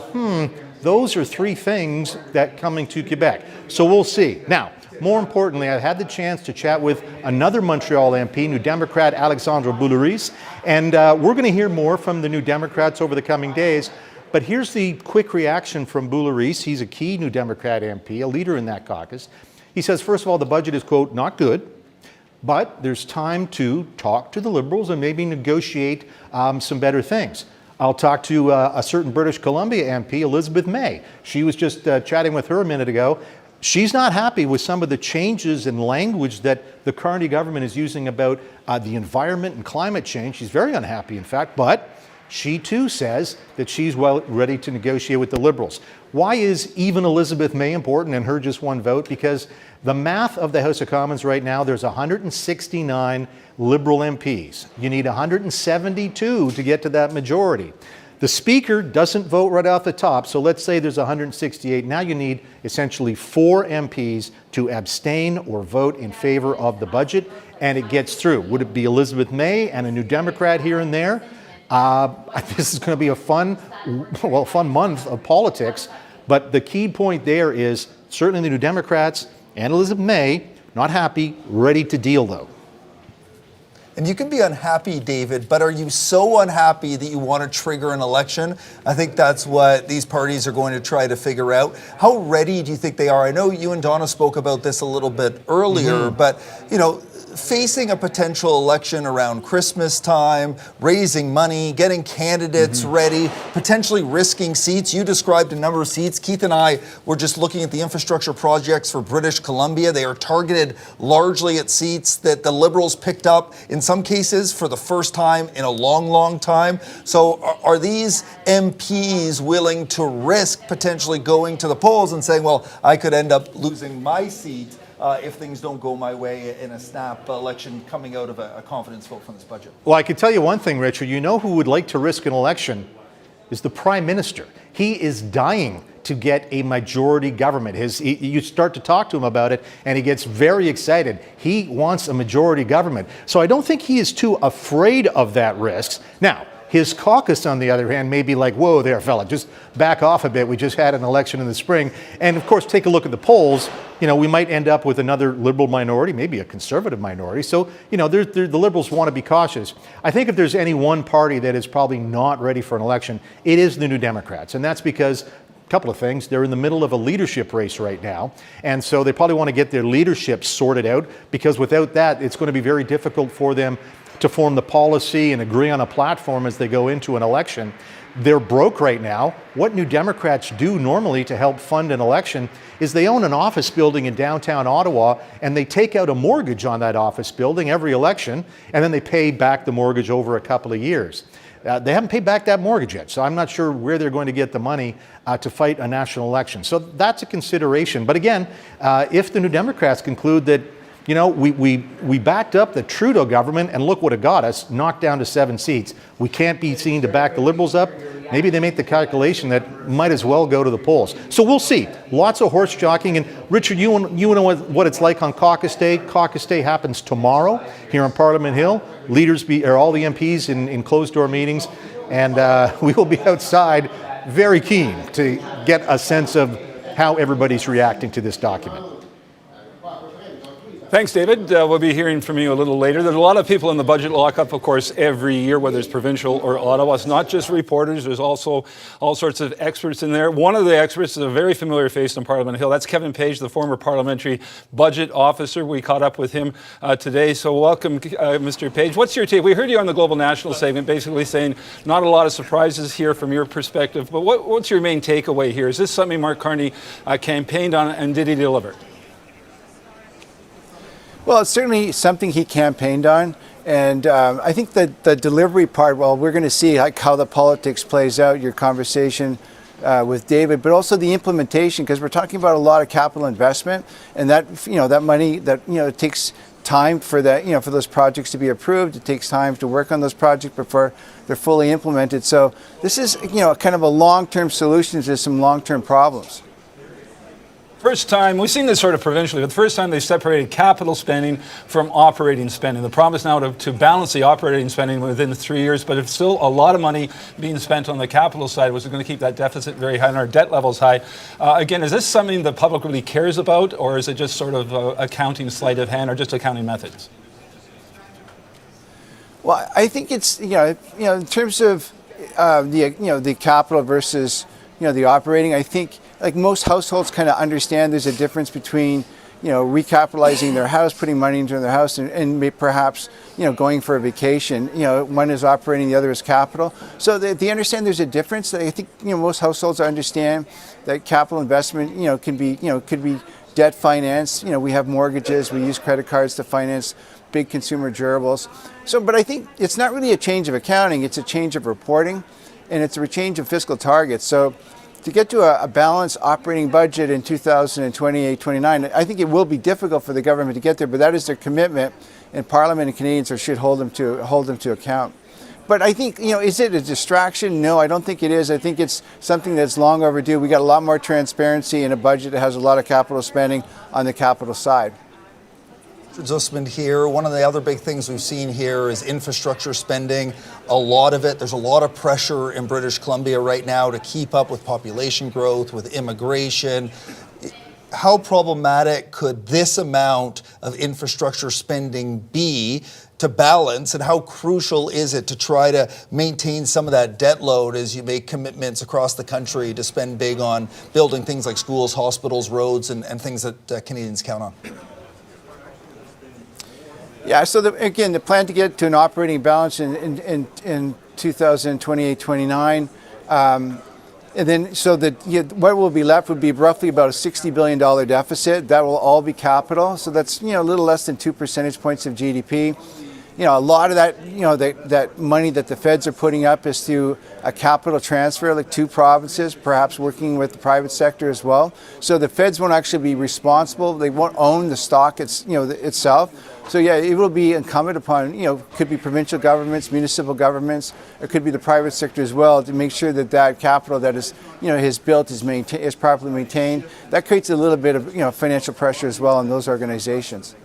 those are 3 things that coming to Quebec. So we'll see. Now, more importantly, I've had the chance to chat with another Montreal MP, New Democrat Alexandre Boulerice, and we're going to hear more from the New Democrats over the coming days. But here's the quick reaction from Boulerice. He's a key New Democrat MP, a leader in that caucus. He says, first of all, the budget is, quote, not good, but there's time to talk to the Liberals and maybe negotiate some better things. I'll talk to a certain British Columbia MP, Elizabeth May. She was just chatting with her a minute ago. She's not happy with some of the changes in language that the Carney government is using about the environment and climate change. She's very unhappy, in fact, but she too says that she's ready to negotiate with the Liberals. Why is even Elizabeth May important and her just one vote? Because the math of the House of Commons right now, there's 169 Liberal MPs. You need 172 to get to that majority. The Speaker doesn't vote right off the top, so let's say there's 168. Now you need essentially 4 MPs to abstain or vote in favor of the budget, and it gets through. Would it be Elizabeth May and a New Democrat here and there? This is going to be a fun month of politics, but the key point there is certainly the New Democrats and Elizabeth May, not happy, ready to deal though. And you can be unhappy, David, but are you so unhappy that you want to trigger an election? I think that's what these parties are going to try to figure out. How ready do you think they are? I know you and Donna spoke about this a little bit earlier, but, facing a potential election around Christmas time, raising money, getting candidates ready, potentially risking seats. You described a number of seats. Keith and I were just looking at the infrastructure projects for British Columbia. They are targeted largely at seats that the Liberals picked up, in some cases, for the first time in a long, long time. So are these MPs willing to risk potentially going to the polls and saying, well, I could end up losing my seat if things don't go my way in a snap election coming out of a confidence vote from this budget? Well, I can tell you one thing, Richard. You know who would like to risk an election is the Prime Minister. He is dying to get a majority government. You start to talk to him about it, and he gets very excited. He wants a majority government. So I don't think he is too afraid of that risk. Now, his caucus, on the other hand, may be like, whoa there, fella, just back off a bit. We just had an election in the spring. And of course, take a look at the polls. You know, we might end up with another Liberal minority, maybe a Conservative minority. So, you know, the Liberals want to be cautious. I think if there's any one party that is probably not ready for an election, it is the New Democrats. And that's because a couple of things. They're in the middle of a leadership race right now. And so they probably want to get their leadership sorted out, because without that, it's going to be very difficult for them to form the policy and agree on a platform as they go into an election. They're broke right now. What New Democrats do normally to help fund an election is they own an office building in downtown Ottawa, and they take out a mortgage on that office building every election, and then they pay back the mortgage over a couple of years. They haven't paid back that mortgage yet, so I'm not sure where they're going to get the money to fight a national election. So that's a consideration. But again, if the New Democrats conclude that, you know, we backed up the Trudeau government and look what it got us, knocked down to 7 seats. We can't be seen to back the Liberals up. Maybe they make the calculation that might as well go to the polls. So we'll see. Lots of horse jockeying. And Richard, you know what it's like on Caucus Day. Caucus Day happens tomorrow here on Parliament Hill. All the MPs in closed-door meetings. And we will be outside very keen to get a sense of how everybody's reacting to this document. Thanks, David. We'll be hearing from you a little later. There's a lot of people in the budget lockup, of course, every year, whether it's provincial or Ottawa. It's not just reporters. There's also all sorts of experts in there. One of the experts is a very familiar face on Parliament Hill. That's Kevin Page, the former parliamentary budget officer. We caught up with him today. So welcome, Mr. Page. What's your take? We heard you on the Global National segment basically saying not a lot of surprises here from your perspective. But what's your main takeaway here? Is this something Mark Carney campaigned on, and did he deliver? Well, it's certainly something he campaigned on. And I think that the delivery part, well, we're going to see how the politics plays out, your conversation with David, but also the implementation, because we're talking about a lot of capital investment, and that money it takes time for that, for those projects to be approved. It takes time to work on those projects before they're fully implemented. So this is, kind of a long-term solution to some long-term problems. First time, we've seen this sort of provincially, but the first time they separated capital spending from operating spending. The promise now to balance the operating spending within 3 years, but it's still a lot of money being spent on the capital side, which is going to keep that deficit very high and our debt levels high. Again, is this something the public really cares about, or is it just sort of accounting sleight of hand or just accounting methods? Well, I think it's, in terms of the capital versus, the operating, I think like most households kind of understand there's a difference between, recapitalizing their house, putting money into their house, and perhaps, going for a vacation. One is operating, the other is capital. So they understand there's a difference. I think, most households understand that capital investment, could be debt financed. We have mortgages, we use credit cards to finance big consumer durables. So, but I think it's not really a change of accounting, it's a change of reporting, and it's a change of fiscal targets. So to get to a balanced operating budget in 2028-29, I think it will be difficult for the government to get there, but that is their commitment, and Parliament and Canadians should hold them to account. But I think, is it a distraction? No, I don't think it is. I think it's something that's long overdue. We got a lot more transparency in a budget that has a lot of capital spending on the capital side. Zussman here. One of the other big things we've seen here is infrastructure spending. A lot of it, there's a lot of pressure in British Columbia right now to keep up with population growth, with immigration. How problematic could this amount of infrastructure spending be to balance, and how crucial is it to try to maintain some of that debt load as you make commitments across the country to spend big on building things like schools, hospitals, roads, and things that Canadians count on? Yeah, so again, the plan to get to an operating balance in 2028-29, and then what will be left would be roughly about a $60 billion deficit. That will all be capital, so that's a little less than 2 percentage points of GDP. a lot of that, that money that the feds are putting up is through a capital transfer, like 2 provinces, perhaps working with the private sector as well. So the feds won't actually be responsible. They won't own the stock itself. So yeah, it will be incumbent upon, could be provincial governments, municipal governments, it could be the private sector as well, to make sure that that capital that is, is built is properly maintained. That creates a little bit of, financial pressure as well on those organizations.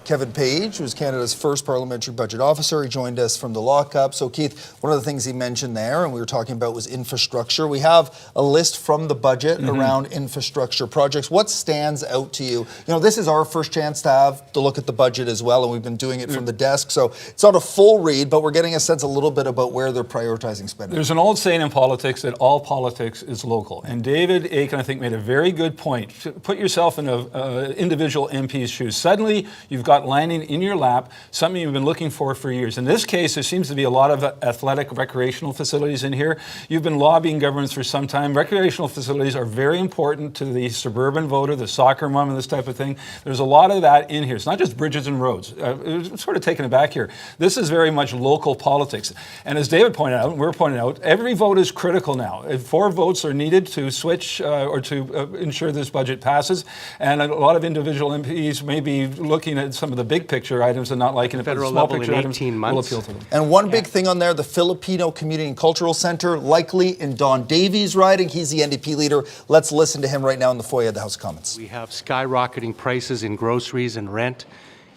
Kevin Page, who's Canada's first parliamentary budget officer. He joined us from the lockup. So, Keith, one of the things he mentioned there, and we were talking about, was infrastructure. We have a list from the budget around infrastructure projects. What stands out to you? This is our first chance to look at the budget as well, and we've been doing it from the desk. So it's not a full read, but we're getting a sense a little bit about where they're prioritizing spending. There's an old saying in politics that all politics is local. And David Akin, I think, made a very good point. Put yourself in an individual MP's shoes. Suddenly, you've got landing in your lap, something you've been looking for years. In this case, there seems to be a lot of athletic recreational facilities in here. You've been lobbying governments for some time. Recreational facilities are very important to the suburban voter, the soccer mom, and this type of thing. There's a lot of that in here. It's not just bridges and roads. It's sort of taken aback here. This is very much local politics. And as David pointed out, and we're pointing out, every vote is critical now. 4 votes are needed to switch or to ensure this budget passes. And a lot of individual MPs may be looking at some of the big picture items and not liking it, but the small picture items will appeal to them. And one big thing on there, the Filipino Community and Cultural Center, likely in Don Davies' riding. He's the NDP leader. Let's listen to him right now in the foyer of the House of Commons. We have skyrocketing prices in groceries and rent,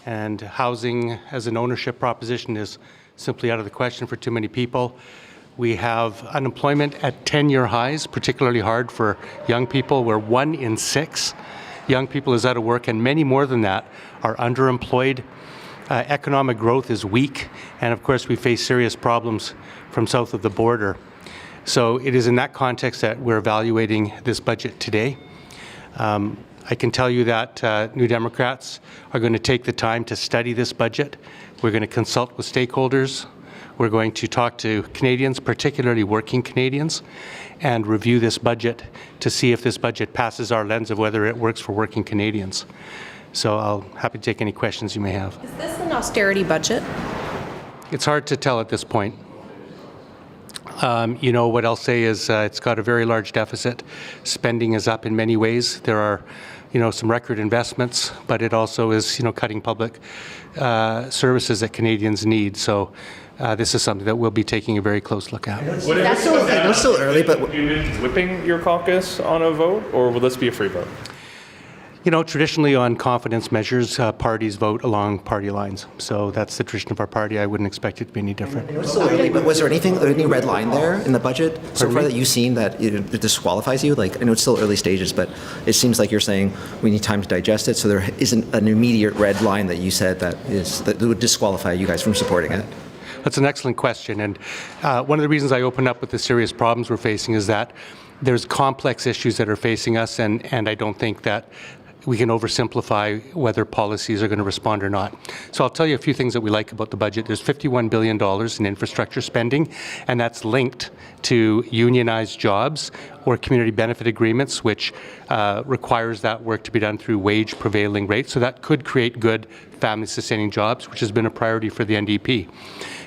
and housing as an ownership proposition is simply out of the question for too many people. We have unemployment at 10-year highs, particularly hard for young people, where 1 in 6 young people is out of work, and many more than that are underemployed. Economic growth is weak, and of course we face serious problems from south of the border. So it is in that context that we're evaluating this budget today. I can tell you that New Democrats are going to take the time to study this budget. We're going to consult with stakeholders. We're going to talk to Canadians, particularly working Canadians, and review this budget to see if this budget passes our lens of whether it works for working Canadians. So I'll happy to take any questions you may have. Is this an austerity budget? It's hard to tell at this point. What I'll say is it's got a very large deficit. Spending is up in many ways. There are, some record investments, but it also is, cutting public services that Canadians need. So this is something that we'll be taking a very close look at. It's still early, but have you been whipping your caucus on a vote, or will this be a free vote? Traditionally on confidence measures, parties vote along party lines. So that's the tradition of our party. I wouldn't expect it to be any different. I know it's still early, but was there any red line there in the budget so far that you've seen that it disqualifies you? I know it's still early stages, but it seems like you're saying we need time to digest it, so there isn't an immediate red line that you said that would disqualify you guys from supporting it. That's an excellent question. And one of the reasons I opened up with the serious problems we're facing is that there's complex issues that are facing us, and I don't think that we can oversimplify whether policies are going to respond or not. So I'll tell you a few things that we like about the budget. There's $51 billion in infrastructure spending, and that's linked to unionized jobs or community benefit agreements, which requires that work to be done through wage prevailing rates. So that could create good family-sustaining jobs, which has been a priority for the NDP.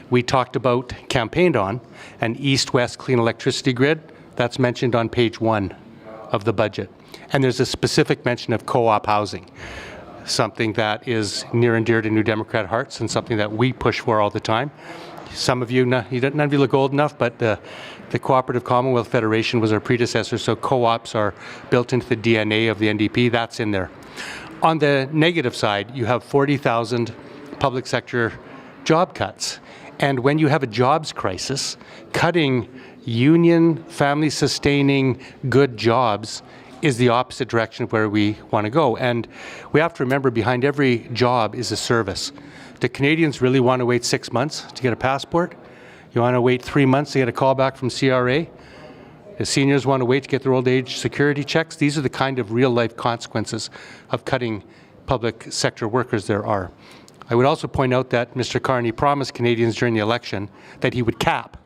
We talked about, campaigned on, an east-west clean electricity grid. That's mentioned on page 1 of the budget. And there's a specific mention of co-op housing, something that is near and dear to New Democrat hearts and something that we push for all the time. Some of you, none of you look old enough, but the Cooperative Commonwealth Federation was our predecessor, so co-ops are built into the DNA of the NDP. That's in there. On the negative side, you have 40,000 public sector job cuts. And when you have a jobs crisis, cutting union, family-sustaining, good jobs is the opposite direction of where we want to go. And we have to remember, behind every job is a service. Do Canadians really want to wait 6 months to get a passport? You want to wait 3 months to get a call back from CRA? Do seniors want to wait to get their old age security checks? These are the kind of real-life consequences of cutting public sector workers there are. I would also point out that Mr. Carney promised Canadians during the election that he would cap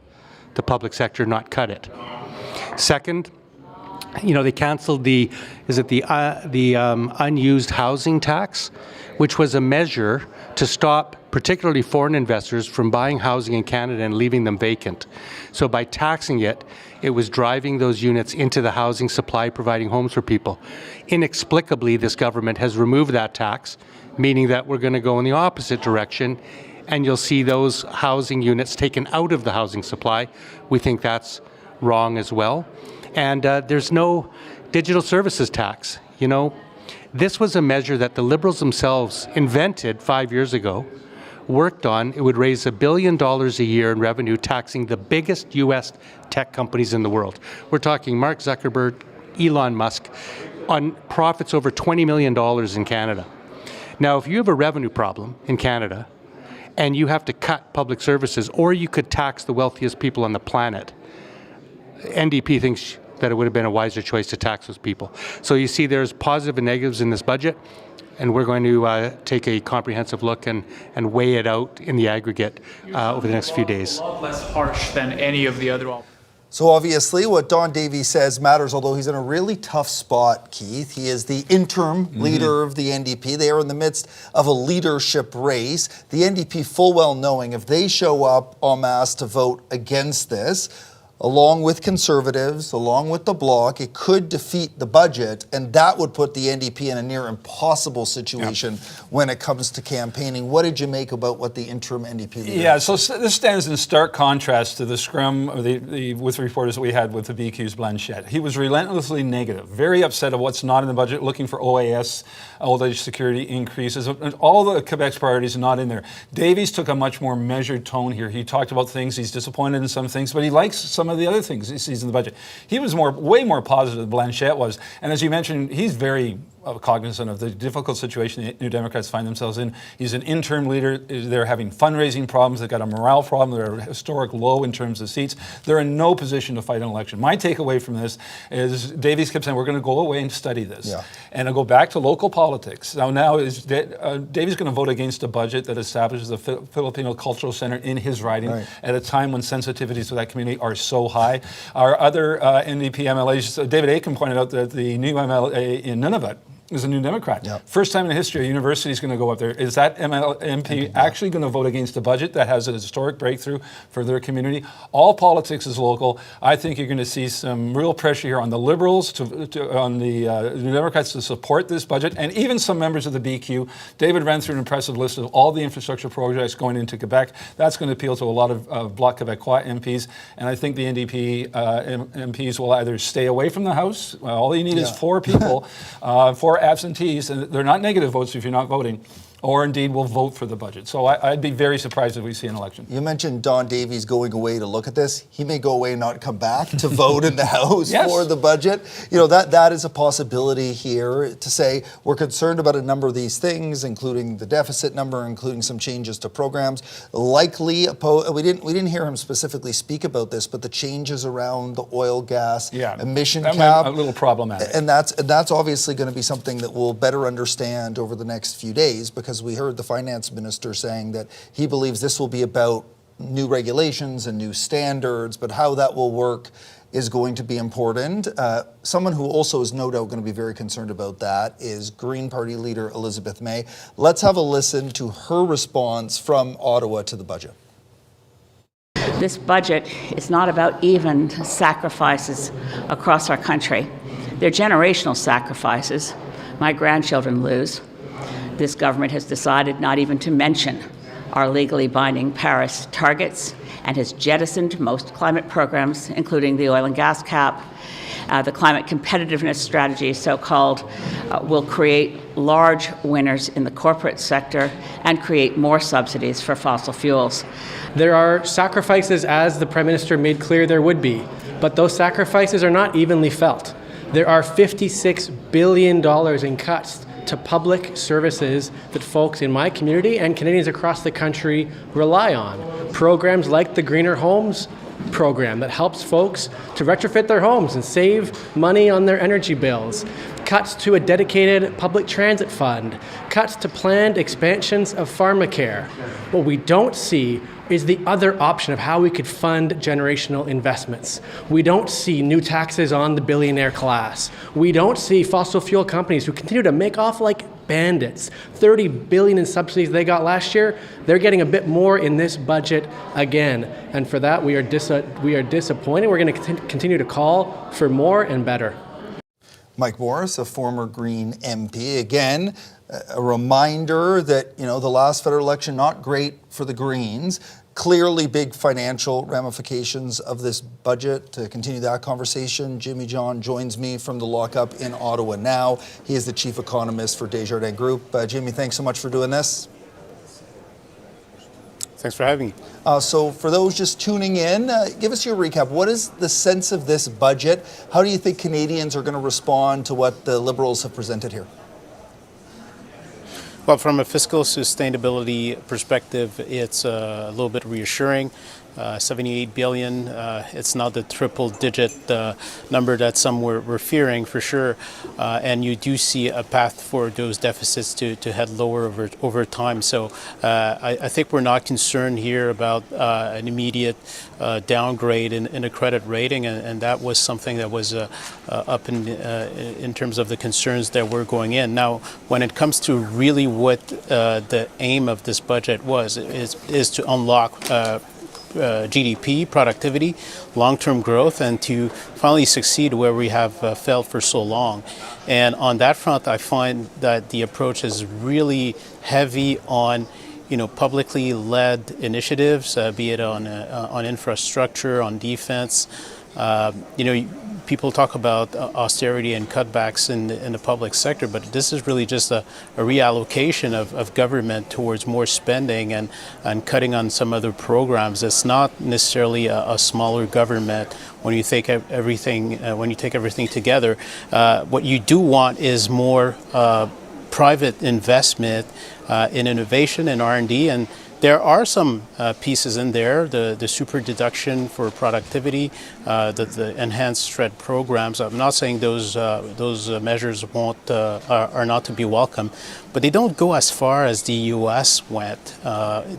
the public sector, not cut it. Second, they canceled the unused housing tax, which was a measure to stop particularly foreign investors from buying housing in Canada and leaving them vacant. So by taxing it, it was driving those units into the housing supply, providing homes for people. Inexplicably, this government has removed that tax, meaning that we're going to go in the opposite direction, and you'll see those housing units taken out of the housing supply. We think that's wrong as well. And there's no digital services tax. This was a measure that the Liberals themselves invented 5 years ago, worked on. It would raise $1 billion a year in revenue, taxing the biggest U.S. tech companies in the world. We're talking Mark Zuckerberg, Elon Musk, on profits over $20 million in Canada. Now, if you have a revenue problem in Canada and you have to cut public services, or you could tax the wealthiest people on the planet, NDP thinks that it would have been a wiser choice to tax those people. So you see there's positive and negatives in this budget, and we're going to take a comprehensive look and weigh it out in the aggregate over the next few days. A lot less harsh than any of the other. So obviously what Don Davies says matters, although he's in a really tough spot, Keith. He is the interim leader of the NDP. They are in the midst of a leadership race. The NDP full well knowing if they show up en masse to vote against this, along with Conservatives, along with the Bloc, it could defeat the budget, and that would put the NDP in a near impossible situation when it comes to campaigning. What did you make about what the interim NDP leader Yeah, so this stands in stark contrast to the scrum with reporters that we had with the BQ's Blanchette. He was relentlessly negative, very upset of what's not in the budget, looking for OAS, old age security increases, and all the Quebec's priorities are not in there. Davies took a much more measured tone here. He talked about things, he's disappointed in some things, but he likes some of the other things he sees in the budget. He was way more positive than Blanchette was. And as you mentioned, he's very cognizant of the difficult situation the New Democrats find themselves in. He's an interim leader. They're having fundraising problems. They've got a morale problem. They're at a historic low in terms of seats. They're in no position to fight an election. My takeaway from this is Davies kept saying, we're going to go away and study this. And I'll go back to local politics. Now is Davies going to vote against a budget that establishes the Filipino Cultural Center in his riding at a time when sensitivities to that community are so high. Our other NDP MLAs, David Aiken pointed out that the new MLA in Nunavut is a New Democrat. First time in history, a university is going to go up there. Is that MP actually going to vote against a budget that has a historic breakthrough for their community? All politics is local. I think you're going to see some real pressure here on the Liberals, on the New Democrats to support this budget, and even some members of the BQ. David ran through an impressive list of all the infrastructure projects going into Quebec. That's going to appeal to a lot of Bloc Québécois MPs, and I think the NDP MPs will either stay away from the House. All you need is 4 people, 4 absentees, and they're not negative votes if you're not voting, or indeed will vote for the budget. So I'd be very surprised if we see an election. You mentioned Don Davies going away to look at this. He may go away and not come back to vote in the House for the budget. That is a possibility here to say we're concerned about a number of these things, including the deficit number, including some changes to programs. Likely, we didn't hear him specifically speak about this, but the changes around the oil gas emission cap, a little problematic. And that's obviously going to be something that we'll better understand over the next few days, because we heard the finance minister saying that he believes this will be about new regulations and new standards, but how that will work is going to be important. Someone who also is no doubt going to be very concerned about that is Green Party leader Elizabeth May. Let's have a listen to her response from Ottawa to the budget. This budget is not about even sacrifices across our country. They're generational sacrifices. My grandchildren lose. This government has decided not even to mention our legally binding Paris targets and has jettisoned most climate programs, including the oil and gas cap. The climate competitiveness strategy, so-called, will create large winners in the corporate sector and create more subsidies for fossil fuels. There are sacrifices, as the Prime Minister made clear there would be, but those sacrifices are not evenly felt. There are $56 billion in cuts to public services that folks in my community and Canadians across the country rely on. Programs like the Greener Homes program that helps folks to retrofit their homes and save money on their energy bills, cuts to a dedicated public transit fund, cuts to planned expansions of pharmacare. What we don't see is the other option of how we could fund generational investments. We don't see new taxes on the billionaire class. We don't see fossil fuel companies who continue to make off like bandits. $30 billion in subsidies they got last year, they're getting a bit more in this budget again. And for that, we are disappointed. We're going to continue to call for more and better. Mike Morris, a former Green MP, again, a reminder that, the last federal election, not great for the Greens. Clearly big financial ramifications of this budget. To continue that conversation, Jimmy John joins me from the lockup in Ottawa now. He is the chief economist for Desjardins Group. Jimmy, thanks so much for doing this. Thanks for having me. So for those just tuning in, give us your recap. What is the sense of this budget? How do you think Canadians are going to respond to what the Liberals have presented here? Well, from a fiscal sustainability perspective, it's a little bit reassuring. 78 billion, it's not the triple-digit number that some were fearing, for sure. And you do see a path for those deficits to head lower over time. So I think we're not concerned here about an immediate downgrade in a credit rating, and that was something that was up in terms of the concerns that were going in. Now, when it comes to really what the aim of this budget is to unlock GDP, productivity, long-term growth, and to finally succeed where we have failed for so long. And on that front, I find that the approach is really heavy on publicly led initiatives, be it on infrastructure, on defense. People talk about austerity and cutbacks in the public sector, but this is really just a reallocation of government towards more spending and cutting on some other programs. It's not necessarily a smaller government when you take everything together. What you do want is more private investment in innovation and R&D, and there are some pieces in there, the super deduction for productivity, the enhanced STRED programs. I'm not saying those measures are not to be welcome, but they don't go as far as the U.S. went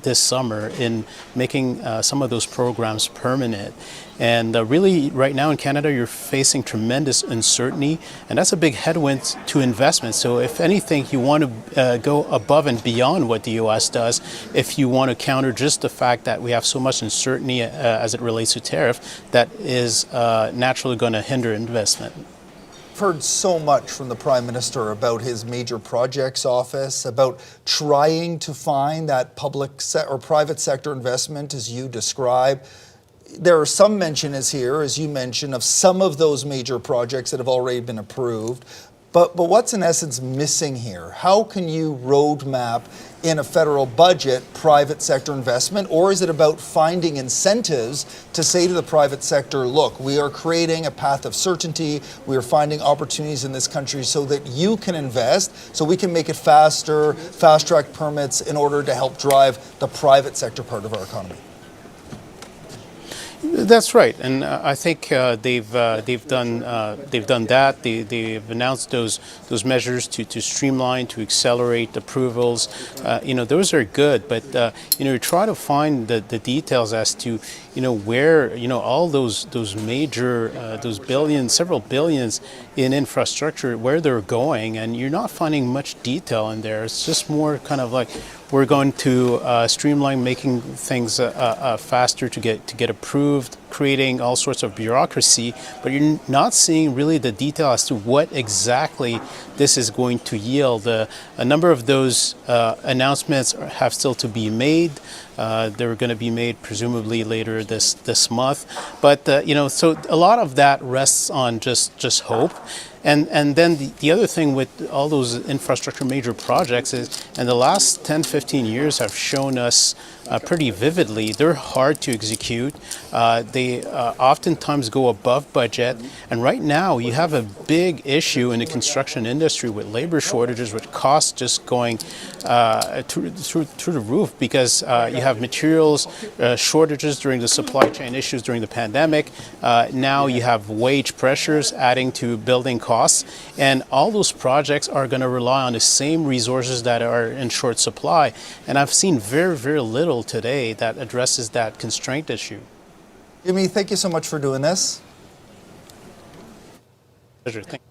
this summer in making some of those programs permanent. And really, right now in Canada, you're facing tremendous uncertainty, and that's a big headwind to investment. So if anything, you want to go above and beyond what the U.S. does if you want to counter just the fact that we have so much uncertainty as it relates to tariff that is naturally going to hinder investment. I've heard so much from the Prime Minister about his major projects office, about trying to find that public or private sector investment as you describe. There are some mention as you mentioned, of some of those major projects that have already been approved. But what's in essence missing here? How can you roadmap in a federal budget private sector investment? Or is it about finding incentives to say to the private sector, look, we are creating a path of certainty. We are finding opportunities in this country so that you can invest, so we can make it faster, fast-track permits in order to help drive the private sector part of our economy? That's right, and I think they've done that. They've announced those measures to streamline, to accelerate approvals. Those are good, but try to find the details as to where all those major those several billions in infrastructure, where they're going, and you're not finding much detail in there. It's just more kind of like, we're going to streamline, making things faster to get approved, creating all sorts of bureaucracy, but you're not seeing really the detail as to what exactly this is going to yield. A number of those announcements have still to be made. They're going to be made presumably later this month, but so a lot of that rests on just hope. And then the other thing with all those infrastructure major projects is, and the last 10, 15 years have shown us pretty vividly, they're hard to execute. They they oftentimes go above budget. And right now, you have a big issue in the construction industry with labor shortages, with costs just going through the roof because you have materials shortages during the supply chain issues during the pandemic. Now you have wage pressures adding to building costs. And all those projects are going to rely on the same resources that are in short supply. And I've seen very, very little today that addresses that constraint issue. Jimmy, thank you so much for doing this. Pleasure. Thank you.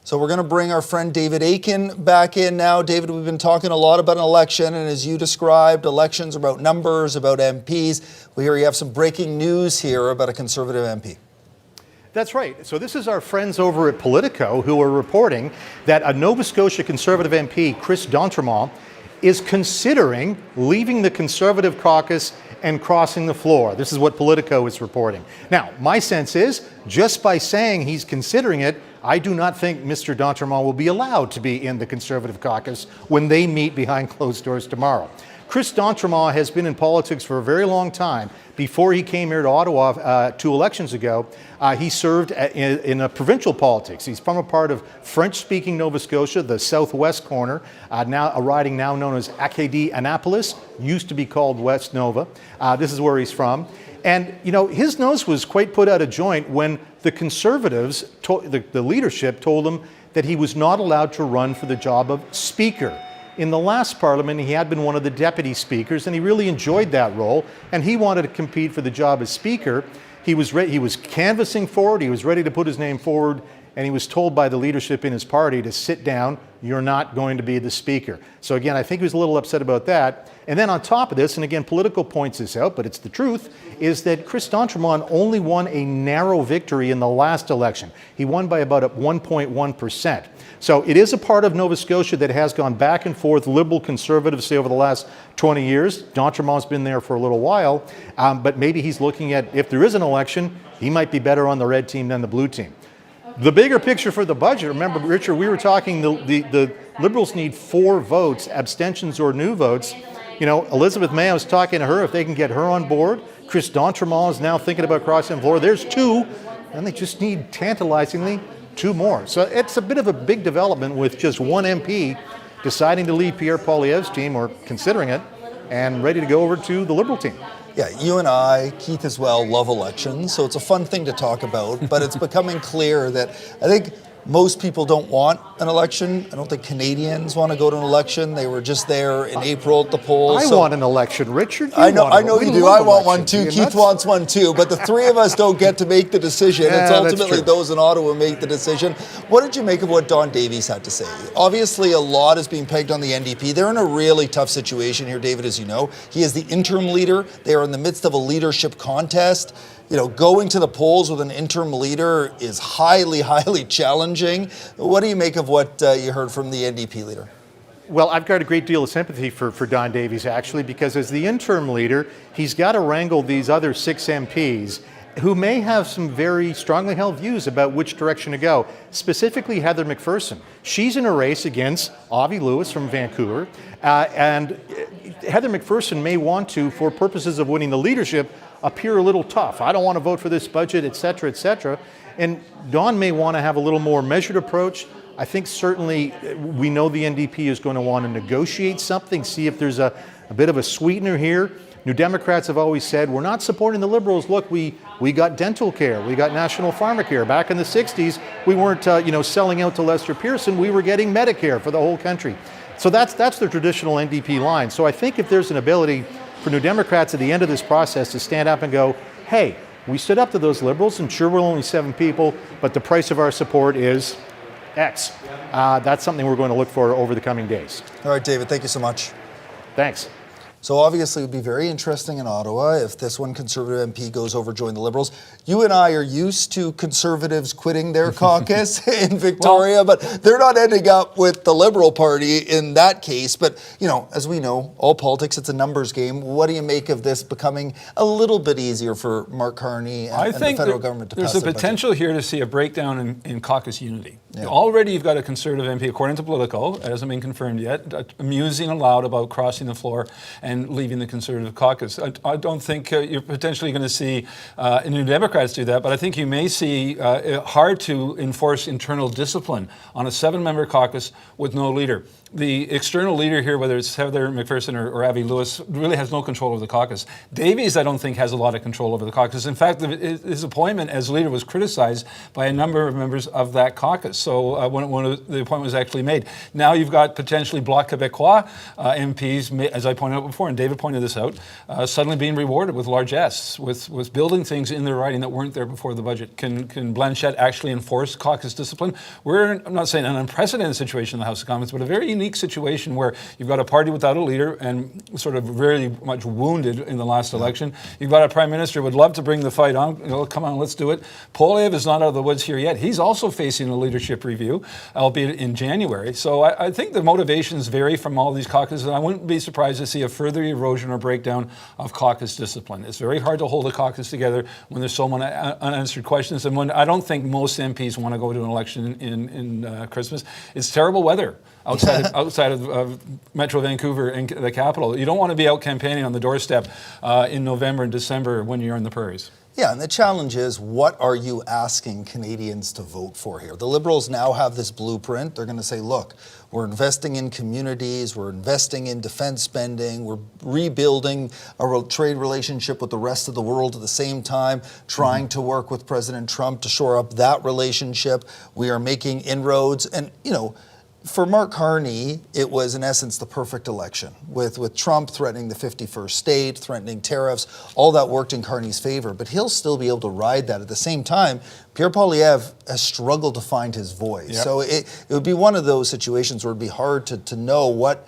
So we're going to bring our friend David Akin back in now. David, we've been talking a lot about an election, and as you described, elections are about numbers, about MPs. We hear you have some breaking news here about a Conservative MP. That's right. So this is our friends over at Politico who are reporting that a Nova Scotia Conservative MP, Chris d'Entremont, is considering leaving the Conservative caucus and crossing the floor. This is what Politico is reporting. Now, my sense is, just by saying he's considering it, I do not think Mr. d'Entremont will be allowed to be in the Conservative caucus when they meet behind closed doors tomorrow. Chris d'Entremont has been in politics for a very long time. Before he came here to Ottawa 2 elections ago, he served in provincial politics. He's from a part of French-speaking Nova Scotia, the southwest corner, now a riding now known as Acadie-Annapolis, used to be called West Nova. This is where he's from. And, you know, his nose was quite put out of joint when the Conservatives, the leadership told him that he was not allowed to run for the job of Speaker. In the last Parliament, he had been one of the deputy speakers, and he really enjoyed that role, and he wanted to compete for the job as Speaker. He was canvassing for it, he was ready to put his name forward, and he was told by the leadership in his party to sit down, you're not going to be the Speaker. So again, I think he was a little upset about that. And then on top of this, and again, Politico points this out, but it's the truth, is that Chris d'Entremont only won a narrow victory in the last election. He won by about 1.1%. So it is a part of Nova Scotia that has gone back and forth, Liberal, Conservative, say over the last 20 years. D'Entremont's been there for a little while, but maybe he's looking at, if there is an election, he might be better on the red team than the blue team. The bigger picture for the budget, remember, Richard, we were talking the Liberals need 4 votes, abstentions or new votes. You know, Elizabeth May, I was talking to her, if they can get her on board. Chris d'Entremont is now thinking about crossing the floor. There's 2, and they just need, tantalizingly, 2 more. So it's a bit of a big development with just one MP deciding to leave Pierre Poilievre's team, or considering it, and ready to go over to the Liberal team. Yeah, you and I, Keith as well, love elections, so it's a fun thing to talk about, but it's becoming clear that I think most people don't want an election. I don't think Canadians want to go to an election. They were just there in April at the polls. I want an election, Richard. I know you do. I want one too. Keith wants one too. But the 3 of us don't get to make the decision. It's ultimately those in Ottawa make the decision. What did you make of what Don Davies had to say? Obviously, a lot is being pegged on the NDP. They're in a really tough situation here, David, as you know. He is the interim leader. They are in the midst of a leadership contest. You know, going to the polls with an interim leader is highly, highly challenging. What do you make of what you heard from the NDP leader? Well, I've got a great deal of sympathy for Don Davies, actually, because as the interim leader, he's got to wrangle these other 6 MPs who may have some very strongly held views about which direction to go, specifically Heather McPherson. She's in a race against Avi Lewis from Vancouver, and Heather McPherson may want to, for purposes of winning the leadership, appear a little tough. I don't want to vote for this budget, et cetera, et cetera. And Don may want to have a little more measured approach. I think certainly we know the NDP is going to want to negotiate something, see if there's a bit of a sweetener here. New Democrats have always said, we're not supporting the Liberals. Look, we got dental care, we got national pharmacare. Back in the 60s, we weren't selling out to Lester Pearson, we were getting Medicare for the whole country. So that's the traditional NDP line. So I think if there's an ability for New Democrats at the end of this process to stand up and go, hey, we stood up to those Liberals, and sure, we're only 7 people, but the price of our support is X. That's something we're going to look for over the coming days. All right, David, thank you so much. Thanks. So obviously it would be very interesting in Ottawa if this one Conservative MP goes over, join the Liberals. You and I are used to Conservatives quitting their caucus in Victoria, but they're not ending up with the Liberal Party in that case. But, you know, as we know, all politics, it's a numbers game. What do you make of this becoming a little bit easier for Mark Carney and the federal government to pass there's a their potential budget? here to see a breakdown in caucus unity. Yeah. Already you've got a Conservative MP, according to Politico, it hasn't been confirmed yet, musing aloud about crossing the floor and leaving the Conservative caucus. I don't think you're potentially going to see New Democrats do that, but I think you may see it hard to enforce internal discipline on a 7-member caucus with no leader. The external leader here, whether it's Heather McPherson or Avi Lewis, really has no control over the caucus. Davies, I don't think, has a lot of control over the caucus. In fact, his appointment as leader was criticized by a number of members of that caucus. So when the appointment was actually made. Now you've got potentially Bloc Québécois MPs, as I pointed out before, and David pointed this out, suddenly being rewarded with largesse, with building things in their writing that weren't there before the budget. Can Blanchette actually enforce caucus discipline? I'm not saying an unprecedented situation in the House of Commons, but a very unique situation where you've got a party without a leader and sort of very much wounded in the last election. You've got a prime minister who would love to bring the fight on. Come on, let's do it. Poilievre is not out of the woods here yet. He's also facing a leadership review, albeit in January. So I think the motivations vary from all these caucuses, and I wouldn't be surprised to see a further erosion or breakdown of caucus discipline. It's very hard to hold a caucus together when there's so many unanswered questions, and when I don't think most MPs want to go to an election in Christmas. It's terrible weather outside of Metro Vancouver and the capital. You don't want to be out campaigning on the doorstep in November and December when you're in the prairies. Yeah, and the challenge is, what are you asking Canadians to vote for here? The Liberals now have this blueprint. They're going to say, look, we're investing in communities, we're investing in defense spending, we're rebuilding a trade relationship with the rest of the world at the same time, trying to work with President Trump to shore up that relationship. We are making inroads. And, for Mark Carney, it was in essence the perfect election, with Trump threatening the 51st state, threatening tariffs. All that worked in Carney's favor, but he'll still be able to ride that. At the same time, Pierre Poilievre has struggled to find his voice. Yep. So it would be one of those situations where it'd be hard to know what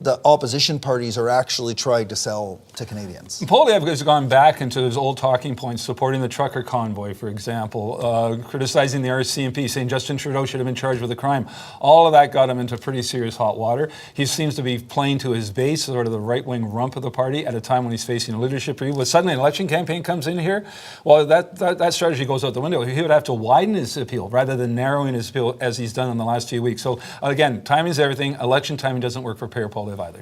the opposition parties are actually trying to sell to Canadians. Poilievre has gone back into his old talking points, supporting the trucker convoy, for example, criticizing the RCMP, saying Justin Trudeau should have been charged with a crime. All of that got him into pretty serious hot water. He seems to be playing to his base, sort of the right-wing rump of the party, at a time when he's facing a leadership review. When suddenly an election campaign comes in here, well, that strategy goes out the window. He would have to widen his appeal rather than narrowing his appeal as he's done in the last few weeks. So again, timing is everything. Election timing doesn't work for Pierre Poilievre either.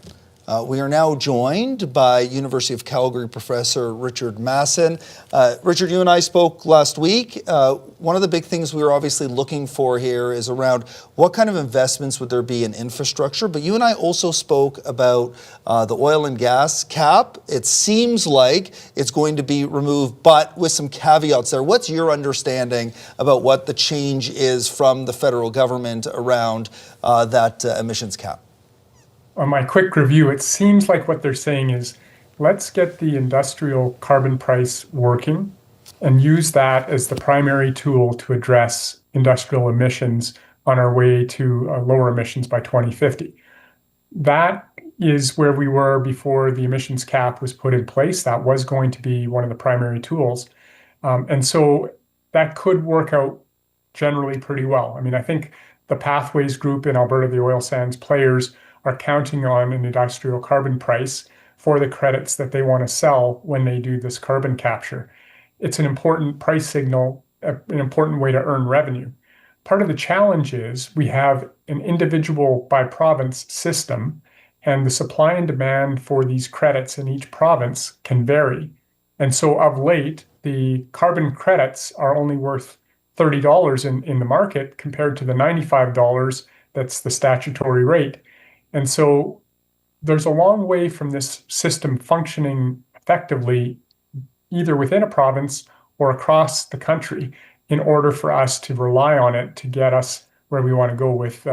We are now joined by University of Calgary professor Richard Masson. Richard, you and I spoke last week. One of the big things we were obviously looking for here is around what kind of investments would there be in infrastructure, but you and I also spoke about the oil and gas cap. It seems like it's going to be removed, but with some caveats there. What's your understanding about what the change is from the federal government around that emissions cap? On my quick review, it seems like what they're saying is, let's get the industrial carbon price working and use that as the primary tool to address industrial emissions on our way to lower emissions by 2050. That is where we were before the emissions cap was put in place. That was going to be one of the primary tools. And so that could work out generally pretty well. I mean, I think the Pathways Group in Alberta, the oil sands players, are counting on an industrial carbon price for the credits that they want to sell when they do this carbon capture. It's an important price signal, an important way to earn revenue. Part of the challenge is we have an individual by province system, and the supply and demand for these credits in each province can vary. And so of late, the carbon credits are only worth $30 in the market compared to the $95 that's the statutory rate. And so there's a long way from this system functioning effectively, either within a province or across the country, in order for us to rely on it to get us where we want to go with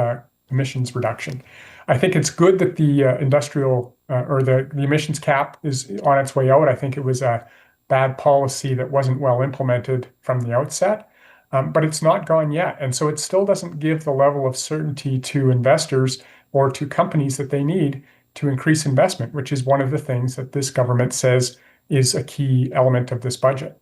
emissions reduction. I think it's good that the industrial or the emissions cap is on its way out. I think it was a bad policy that wasn't well implemented from the outset, but it's not gone yet. And so it still doesn't give the level of certainty to investors or to companies that they need to increase investment, which is one of the things that this government says is a key element of this budget.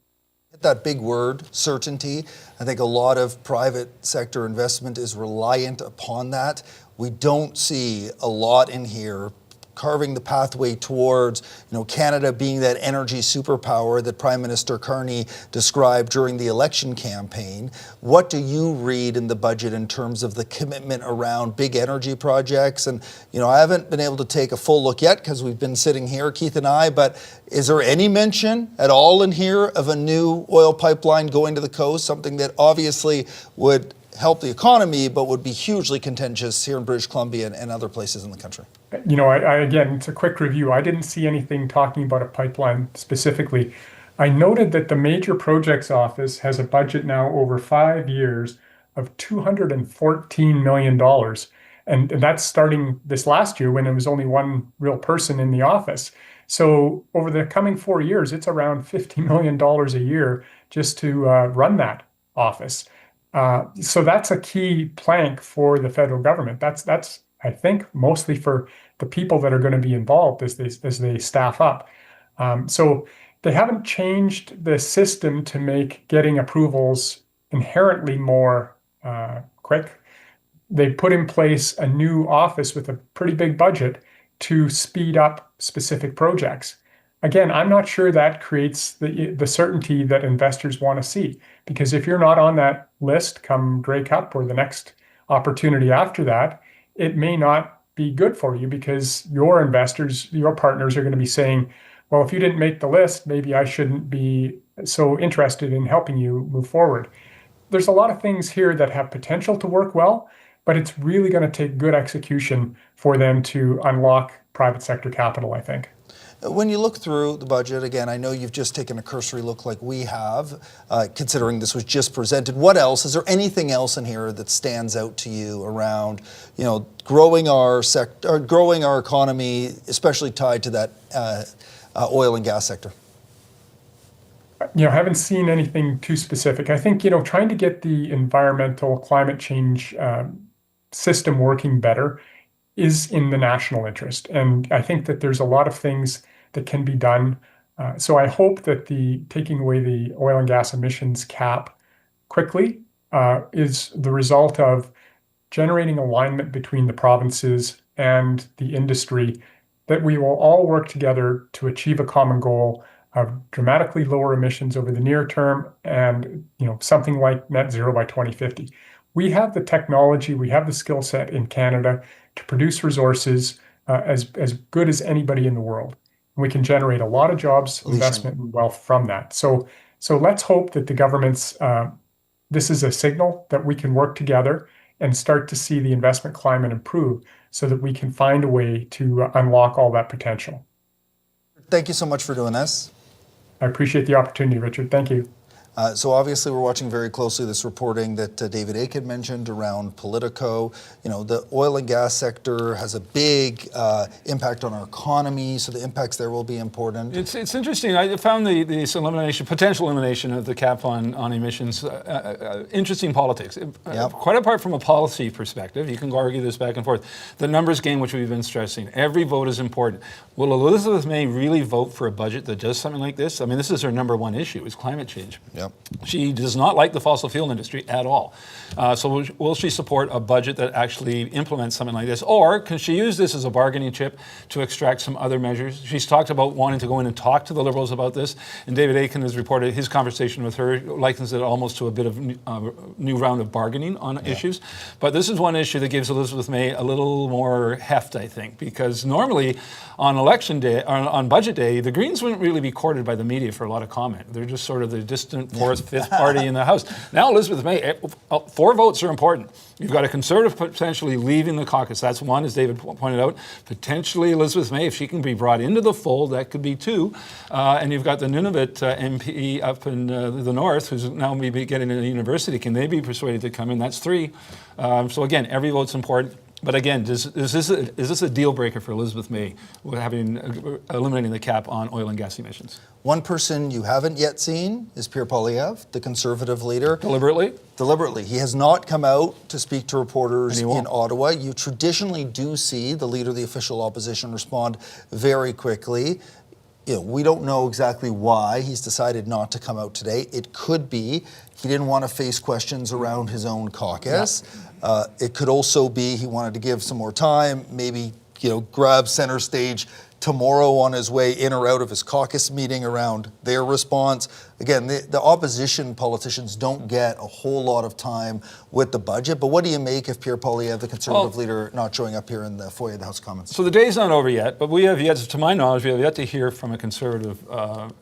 That big word, certainty. I think a lot of private sector investment is reliant upon that. We don't see a lot in here carving the pathway towards, Canada being that energy superpower that Prime Minister Carney described during the election campaign. What do you read in the budget in terms of the commitment around big energy projects? And, I haven't been able to take a full look yet because we've been sitting here, Keith and I, but is there any mention at all in here of a new oil pipeline going to the coast, something that obviously would help the economy, but would be hugely contentious here in British Columbia and other places in the country? Again, it's a quick review. I didn't see anything talking about a pipeline specifically. I noted that the Major Projects Office has a budget now over 5 years of $214 million. And that's starting this last year when there was only one real person in the office. So over the coming 4 years, it's around $50 million a year just to run that office. So that's a key plank for the federal government. That's I think mostly for the people that are going to be involved as they staff up. So they haven't changed the system to make getting approvals inherently more quick. They put in place a new office with a pretty big budget to speed up specific projects. Again, I'm not sure that creates the certainty that investors want to see, because if you're not on that list come Grey Cup or the next opportunity after that, it may not be good for you because your investors, your partners are going to be saying, well, if you didn't make the list, maybe I shouldn't be so interested in helping you move forward. There's a lot of things here that have potential to work well, but it's really going to take good execution for them to unlock private sector capital, I think. When you look through the budget, again, I know you've just taken a cursory look like we have, considering this was just presented. What else? Is there anything else in here that stands out to you around, growing our sector, growing our economy, especially tied to that oil and gas sector? I haven't seen anything too specific. I think, trying to get the environmental climate change system working better is in the national interest. And I think that there's a lot of things that can be done. So I hope that taking away the oil and gas emissions cap quickly is the result of generating alignment between the provinces and the industry, that we will all work together to achieve a common goal of dramatically lower emissions over the near term and something like net zero by 2050. We have the technology, we have the skill set in Canada to produce resources as good as anybody in the world. And we can generate a lot of jobs, investment, and wealth from that. So let's hope that the government's, this is a signal that we can work together and start to see the investment climate improve so that we can find a way to unlock all that potential. Thank you so much for doing this. I appreciate the opportunity, Richard. Thank you. So obviously we're watching very closely this reporting that David Akin mentioned around Politico. The oil and gas sector has a big impact on our economy, so the impacts there will be important. It's interesting. I found this potential elimination of the cap on emissions, interesting politics. Quite apart from a policy perspective, you can argue this back and forth. The numbers game, which we've been stressing, every vote is important. Will Elizabeth May really vote for a budget that does something like this? I mean, this is her number one issue, is climate change. She does not like the fossil fuel industry at all. So will she support a budget that actually implements something like this? Or can she use this as a bargaining chip to extract some other measures? She's talked about wanting to go in and talk to the Liberals about this. And David Akin has reported his conversation with her, likens it almost to a bit of new round of bargaining on issues. But this is one issue that gives Elizabeth May a little more heft, I think, because normally on election day, on budget day, the Greens wouldn't really be courted by the media for a lot of comment. They're just sort of the distant fourth, fifth party in the House. Now Elizabeth May, 4 votes are important. You've got a Conservative potentially leaving the caucus. That's one, as David pointed out. Potentially Elizabeth May, if she can be brought into the fold, that could be 2. And you've got the Nunavut MP up in the north, who's now maybe getting into university. Can they be persuaded to come in? That's 3. So again, every vote's important. But again, is this a deal breaker for Elizabeth May, eliminating the cap on oil and gas emissions? One person you haven't yet seen is Pierre Poilievre, the Conservative leader. Deliberately? Deliberately. He has not come out to speak to reporters in Ottawa. You traditionally do see the leader of the official opposition respond very quickly. We don't know exactly why he's decided not to come out today. It could be he didn't want to face questions around his own caucus. It could also be he wanted to give some more time, maybe grab center stage tomorrow on his way in or out of his caucus meeting around their response. Again, the opposition politicians don't get a whole lot of time with the budget, but what do you make of Pierre Poilievre, the Conservative leader, not showing up here in the foyer of the House of Commons? So the day's not over yet, but we have yet, to my knowledge, we have yet to hear from a Conservative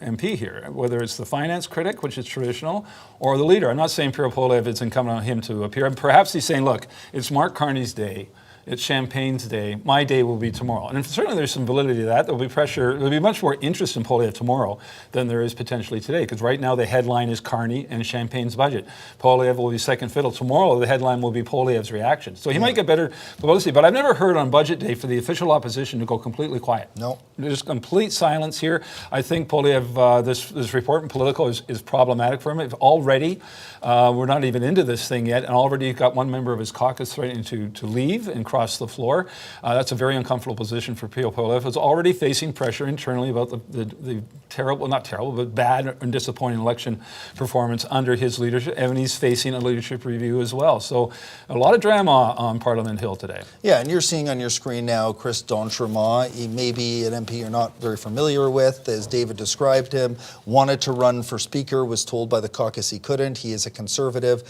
MP here, whether it's the finance critic, which is traditional, or the leader. I'm not saying Pierre Poilievre, it's incumbent on him to appear. Perhaps he's saying, look, it's Mark Carney's day. It's Champagne's day. My day will be tomorrow. And certainly there's some validity to that. There'll be pressure. There'll be much more interest in Poilievre tomorrow than there is potentially today, because right now the headline is Carney and Champagne's budget. Poilievre will be second fiddle. Tomorrow the headline will be Poilievre's reaction. So he might get better publicity. But I've never heard on budget day for the official opposition to go completely quiet. No. There's complete silence here. I think Poilievre, this report in Politico is problematic for him. If already, we're not even into this thing yet, and already got one member of his caucus threatening to leave and cross the floor. That's a very uncomfortable position for Pierre Poilievre. It's already facing pressure internally about the terrible, not terrible, but bad and disappointing election performance under his leadership, and he's facing a leadership review as well. So a lot of drama on Parliament Hill today. Yeah, and you're seeing on your screen now Chris d'Entremont. He may be an MP you're not very familiar with. As David described him, wanted to run for Speaker, was told by the caucus he couldn't. He is a Conservative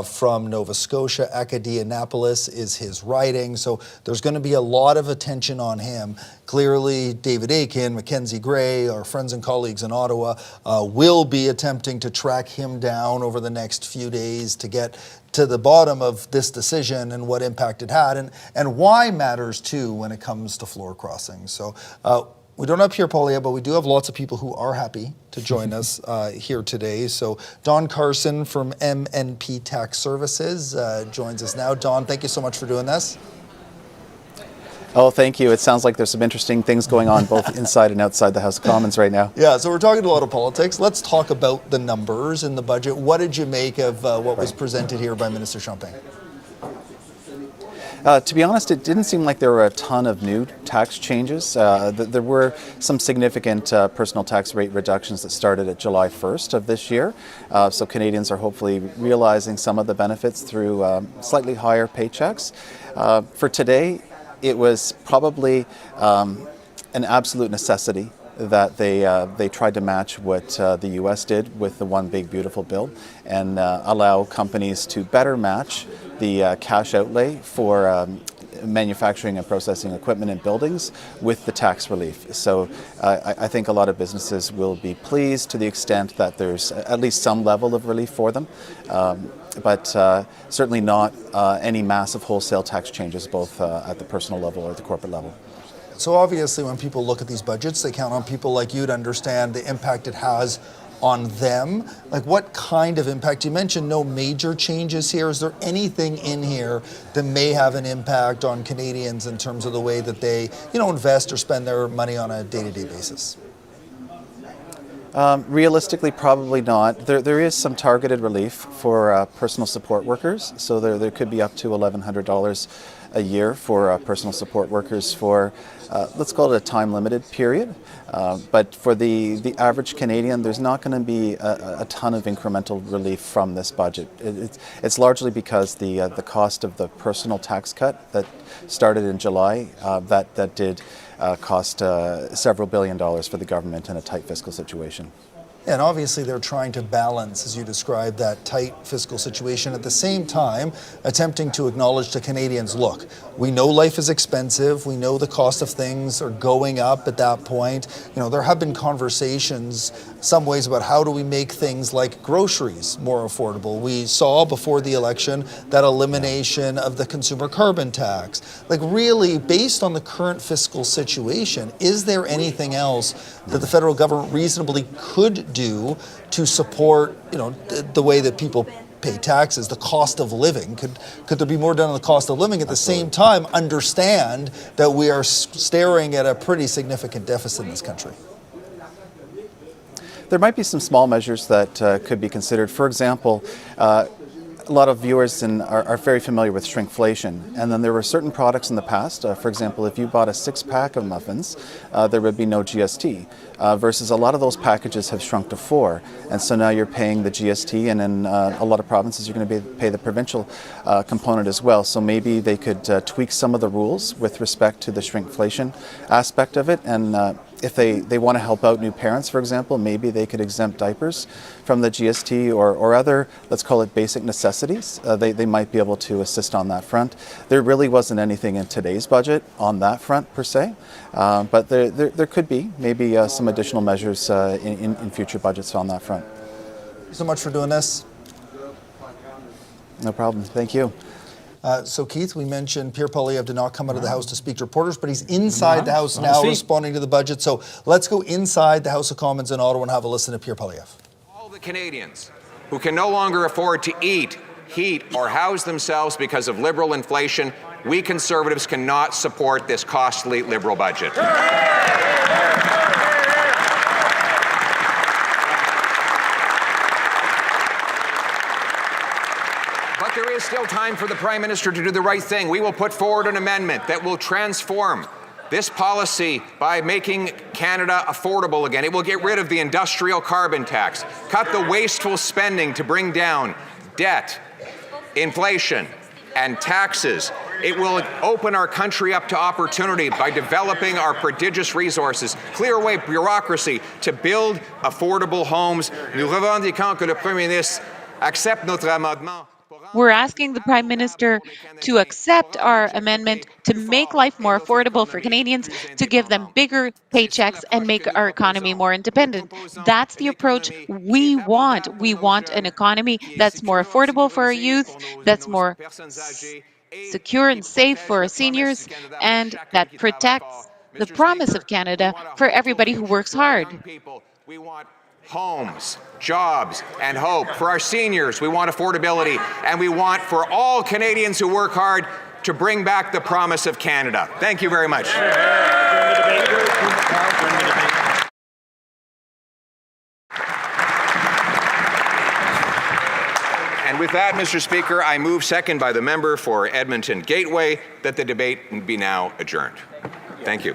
from Nova Scotia. Acadianapolis is his riding. So there's going to be a lot of attention on him. Clearly, David Akin, Mackenzie Gray, our friends and colleagues in Ottawa, will be attempting to track him down over the next few days to get to the bottom of this decision and what impact it had, and why matters too when it comes to floor crossings. So we don't have Pierre Poilievre, but we do have lots of people who are happy to join us here today. So Don Carson from MNP Tax Services joins us now. Don, thank you so much for doing this. Oh, thank you. It sounds like there's some interesting things going on both inside and outside the House of Commons right now. Yeah, so we're talking a lot of politics. Let's talk about the numbers in the budget. What did you make of what was presented here by Minister Champagne? To be honest, it didn't seem like there were a ton of new tax changes. There were some significant personal tax rate reductions that started at July 1st of this year. So Canadians are hopefully realizing some of the benefits through slightly higher paychecks. For today, it was probably an absolute necessity that they tried to match what the U.S. did with the One Big Beautiful Bill and allow companies to better match the cash outlay for manufacturing and processing equipment and buildings with the tax relief. So I think a lot of businesses will be pleased to the extent that there's at least some level of relief for them. But certainly not any massive wholesale tax changes, both at the personal level or at the corporate level. So obviously when people look at these budgets, they count on people like you to understand the impact it has on them. Like what kind of impact? You mentioned no major changes here. Is there anything in here that may have an impact on Canadians in terms of the way that they, invest or spend their money on a day-to-day basis? Realistically, probably not. There is some targeted relief for personal support workers. So there could be up to $1,100 a year for personal support workers for, let's call it a time-limited period. But for the average Canadian, there's not going to be a ton of incremental relief from this budget. It's largely because the cost of the personal tax cut that started in July, that did cost several $billion for the government in a tight fiscal situation. And obviously they're trying to balance, as you described, that tight fiscal situation at the same time attempting to acknowledge to Canadians, look, we know life is expensive, we know the cost of things are going up at that point. There have been conversations some ways about how do we make things like groceries more affordable. We saw before the election that elimination of the consumer carbon tax. Like really, based on the current fiscal situation, is there anything else that the federal government reasonably could do to support, the way that people pay taxes, the cost of living? Could there be more done on the cost of living? At the same time, understand that we are staring at a pretty significant deficit in this country. There might be some small measures that could be considered. For example, a lot of viewers are very familiar with shrinkflation, and then there were certain products in the past, for example, if you bought a 6-pack of muffins, there would be no GST, versus a lot of those packages have shrunk to 4, and so now you're paying the GST, and in a lot of provinces you're going to pay the provincial component as well, so maybe they could tweak some of the rules with respect to the shrinkflation aspect of it, and if they want to help out new parents, for example, maybe they could exempt diapers from the GST or other, let's call it basic necessities. They might be able to assist on that front. There really wasn't anything in today's budget on that front per se, but there could be maybe some additional measures in future budgets on that front. Thank you so much for doing this. No problem. Thank you. So, Keith, we mentioned Pierre Poilievre did not come out of the House to speak to reporters, but he's inside the House now responding to the budget. So let's go inside the House of Commons in Ottawa and have a listen to Pierre Poilievre. All the Canadians who can no longer afford to eat, heat, or house themselves because of Liberal inflation, we Conservatives cannot support this costly Liberal budget. There is still time for the Prime Minister to do the right thing. We will put forward an amendment that will transform this policy by making Canada affordable again. It will get rid of the industrial carbon tax, cut the wasteful spending to bring down debt, inflation, and taxes. It will open our country up to opportunity by developing our prodigious resources, clear away bureaucracy to build affordable homes. Nous revendiquons que le Premier ministre accepte notre amendement. We're asking the Prime Minister to accept our amendment to make life more affordable for Canadians, to give them bigger paychecks and make our economy more independent. That's the approach we want. We want an economy that's more affordable for our youth, that's more secure and safe for our seniors, and that protects the promise of Canada for everybody who works hard. We want homes, jobs, and hope. For our seniors, we want affordability, and we want for all Canadians who work hard to bring back the promise of Canada. Thank you very much. And with that, Mr. Speaker, I move second by the member for Edmonton Gateway that the debate be now adjourned. Thank you.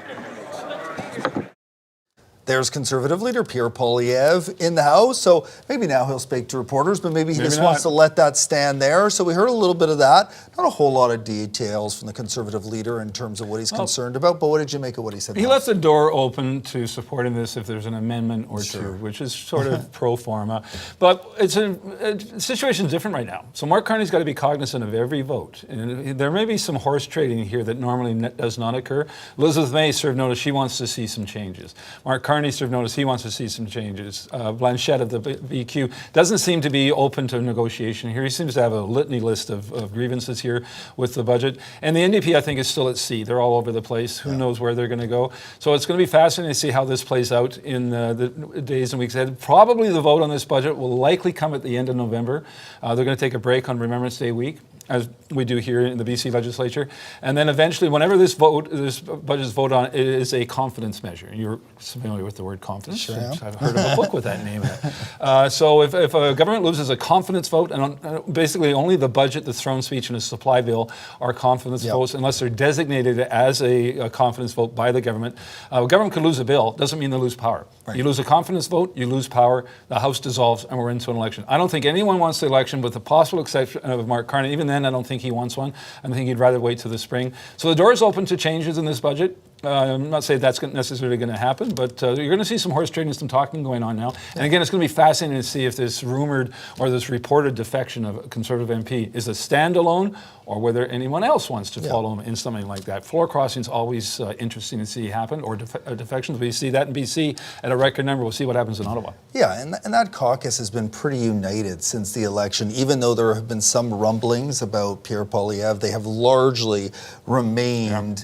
There's Conservative leader Pierre Poilievre in the House, so maybe now he'll speak to reporters, but maybe he just wants to let that stand there. So we heard a little bit of that. Not a whole lot of details from the Conservative leader in terms of what he's concerned about, but what did you make of what he said? He left the door open to supporting this if there's an amendment or two, which is sort of pro forma. But it's a situation's different right now. So Mark Carney's got to be cognizant of every vote. And there may be some horse trading here that normally does not occur. Elizabeth May served notice she wants to see some changes. Mark Carney served notice he wants to see some changes. Blanchette of the BQ doesn't seem to be open to negotiation here. He seems to have a litany list of grievances here with the budget. And the NDP, I think, is still at sea. They're all over the place. Who knows where they're going to go? So it's going to be fascinating to see how this plays out in the days and weeks ahead. Probably the vote on this budget will likely come at the end of November. They're going to take a break on Remembrance Day week, as we do here in the BC legislature. And then eventually, whenever this budget is voted on, it is a confidence measure. You're familiar with the word confidence. Sure. I've heard of a book with that name in it. So if a government loses a confidence vote, and basically only the budget, the throne speech, and a supply bill are confidence votes, unless they're designated as a confidence vote by the government. Government could lose a bill, doesn't mean they lose power. Right. You lose a confidence vote, you lose power, the House dissolves, and we're into an election. I don't think anyone wants the election, with the possible exception of Mark Carney. Even then, I don't think he wants one. I think he'd rather wait till the spring. So the door is open to changes in this budget. I'm not saying that's necessarily going to happen, but you're going to see some horse trading, some talking going on now. And again, it's going to be fascinating to see if this rumored or this reported defection of a Conservative MP is a standalone or whether anyone else wants to follow him in something like that. Floor crossings always interesting to see happen, or defections. We see that in BC at a record number. We'll see what happens in Ottawa. Yeah, and that caucus has been pretty united since the election. Even though there have been some rumblings about Pierre Poilievre, they have largely remained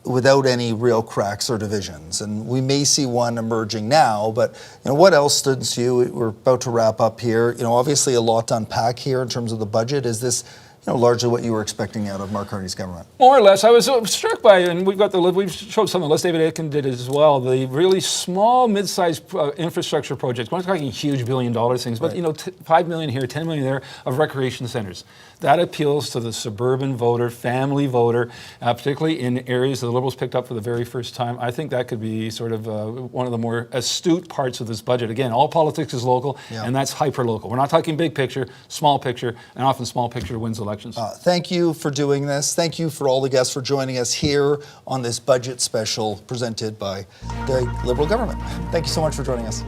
without any real cracks or divisions. And we may see one emerging now, but what else stood to you? We're about to wrap up here. Obviously a lot to unpack here in terms of the budget. Is this, largely what you were expecting out of Mark Carney's government. More or less. I was struck by, and we've showed some of the list, David Aitken did it as well, the really small, mid-sized infrastructure projects. We're not talking huge $1 billion things, but $5 million here, $10 million there, of recreation centers. That appeals to the suburban voter, family voter, particularly in areas that the Liberals picked up for the very first time. I think that could be sort of one of the more astute parts of this budget. Again, all politics is local, and that's hyper-local. We're not talking big picture, and often small picture wins elections. Thank you for doing this. Thank you for all the guests for joining us here on this budget special presented by the Liberal government. Thank you so much for joining us.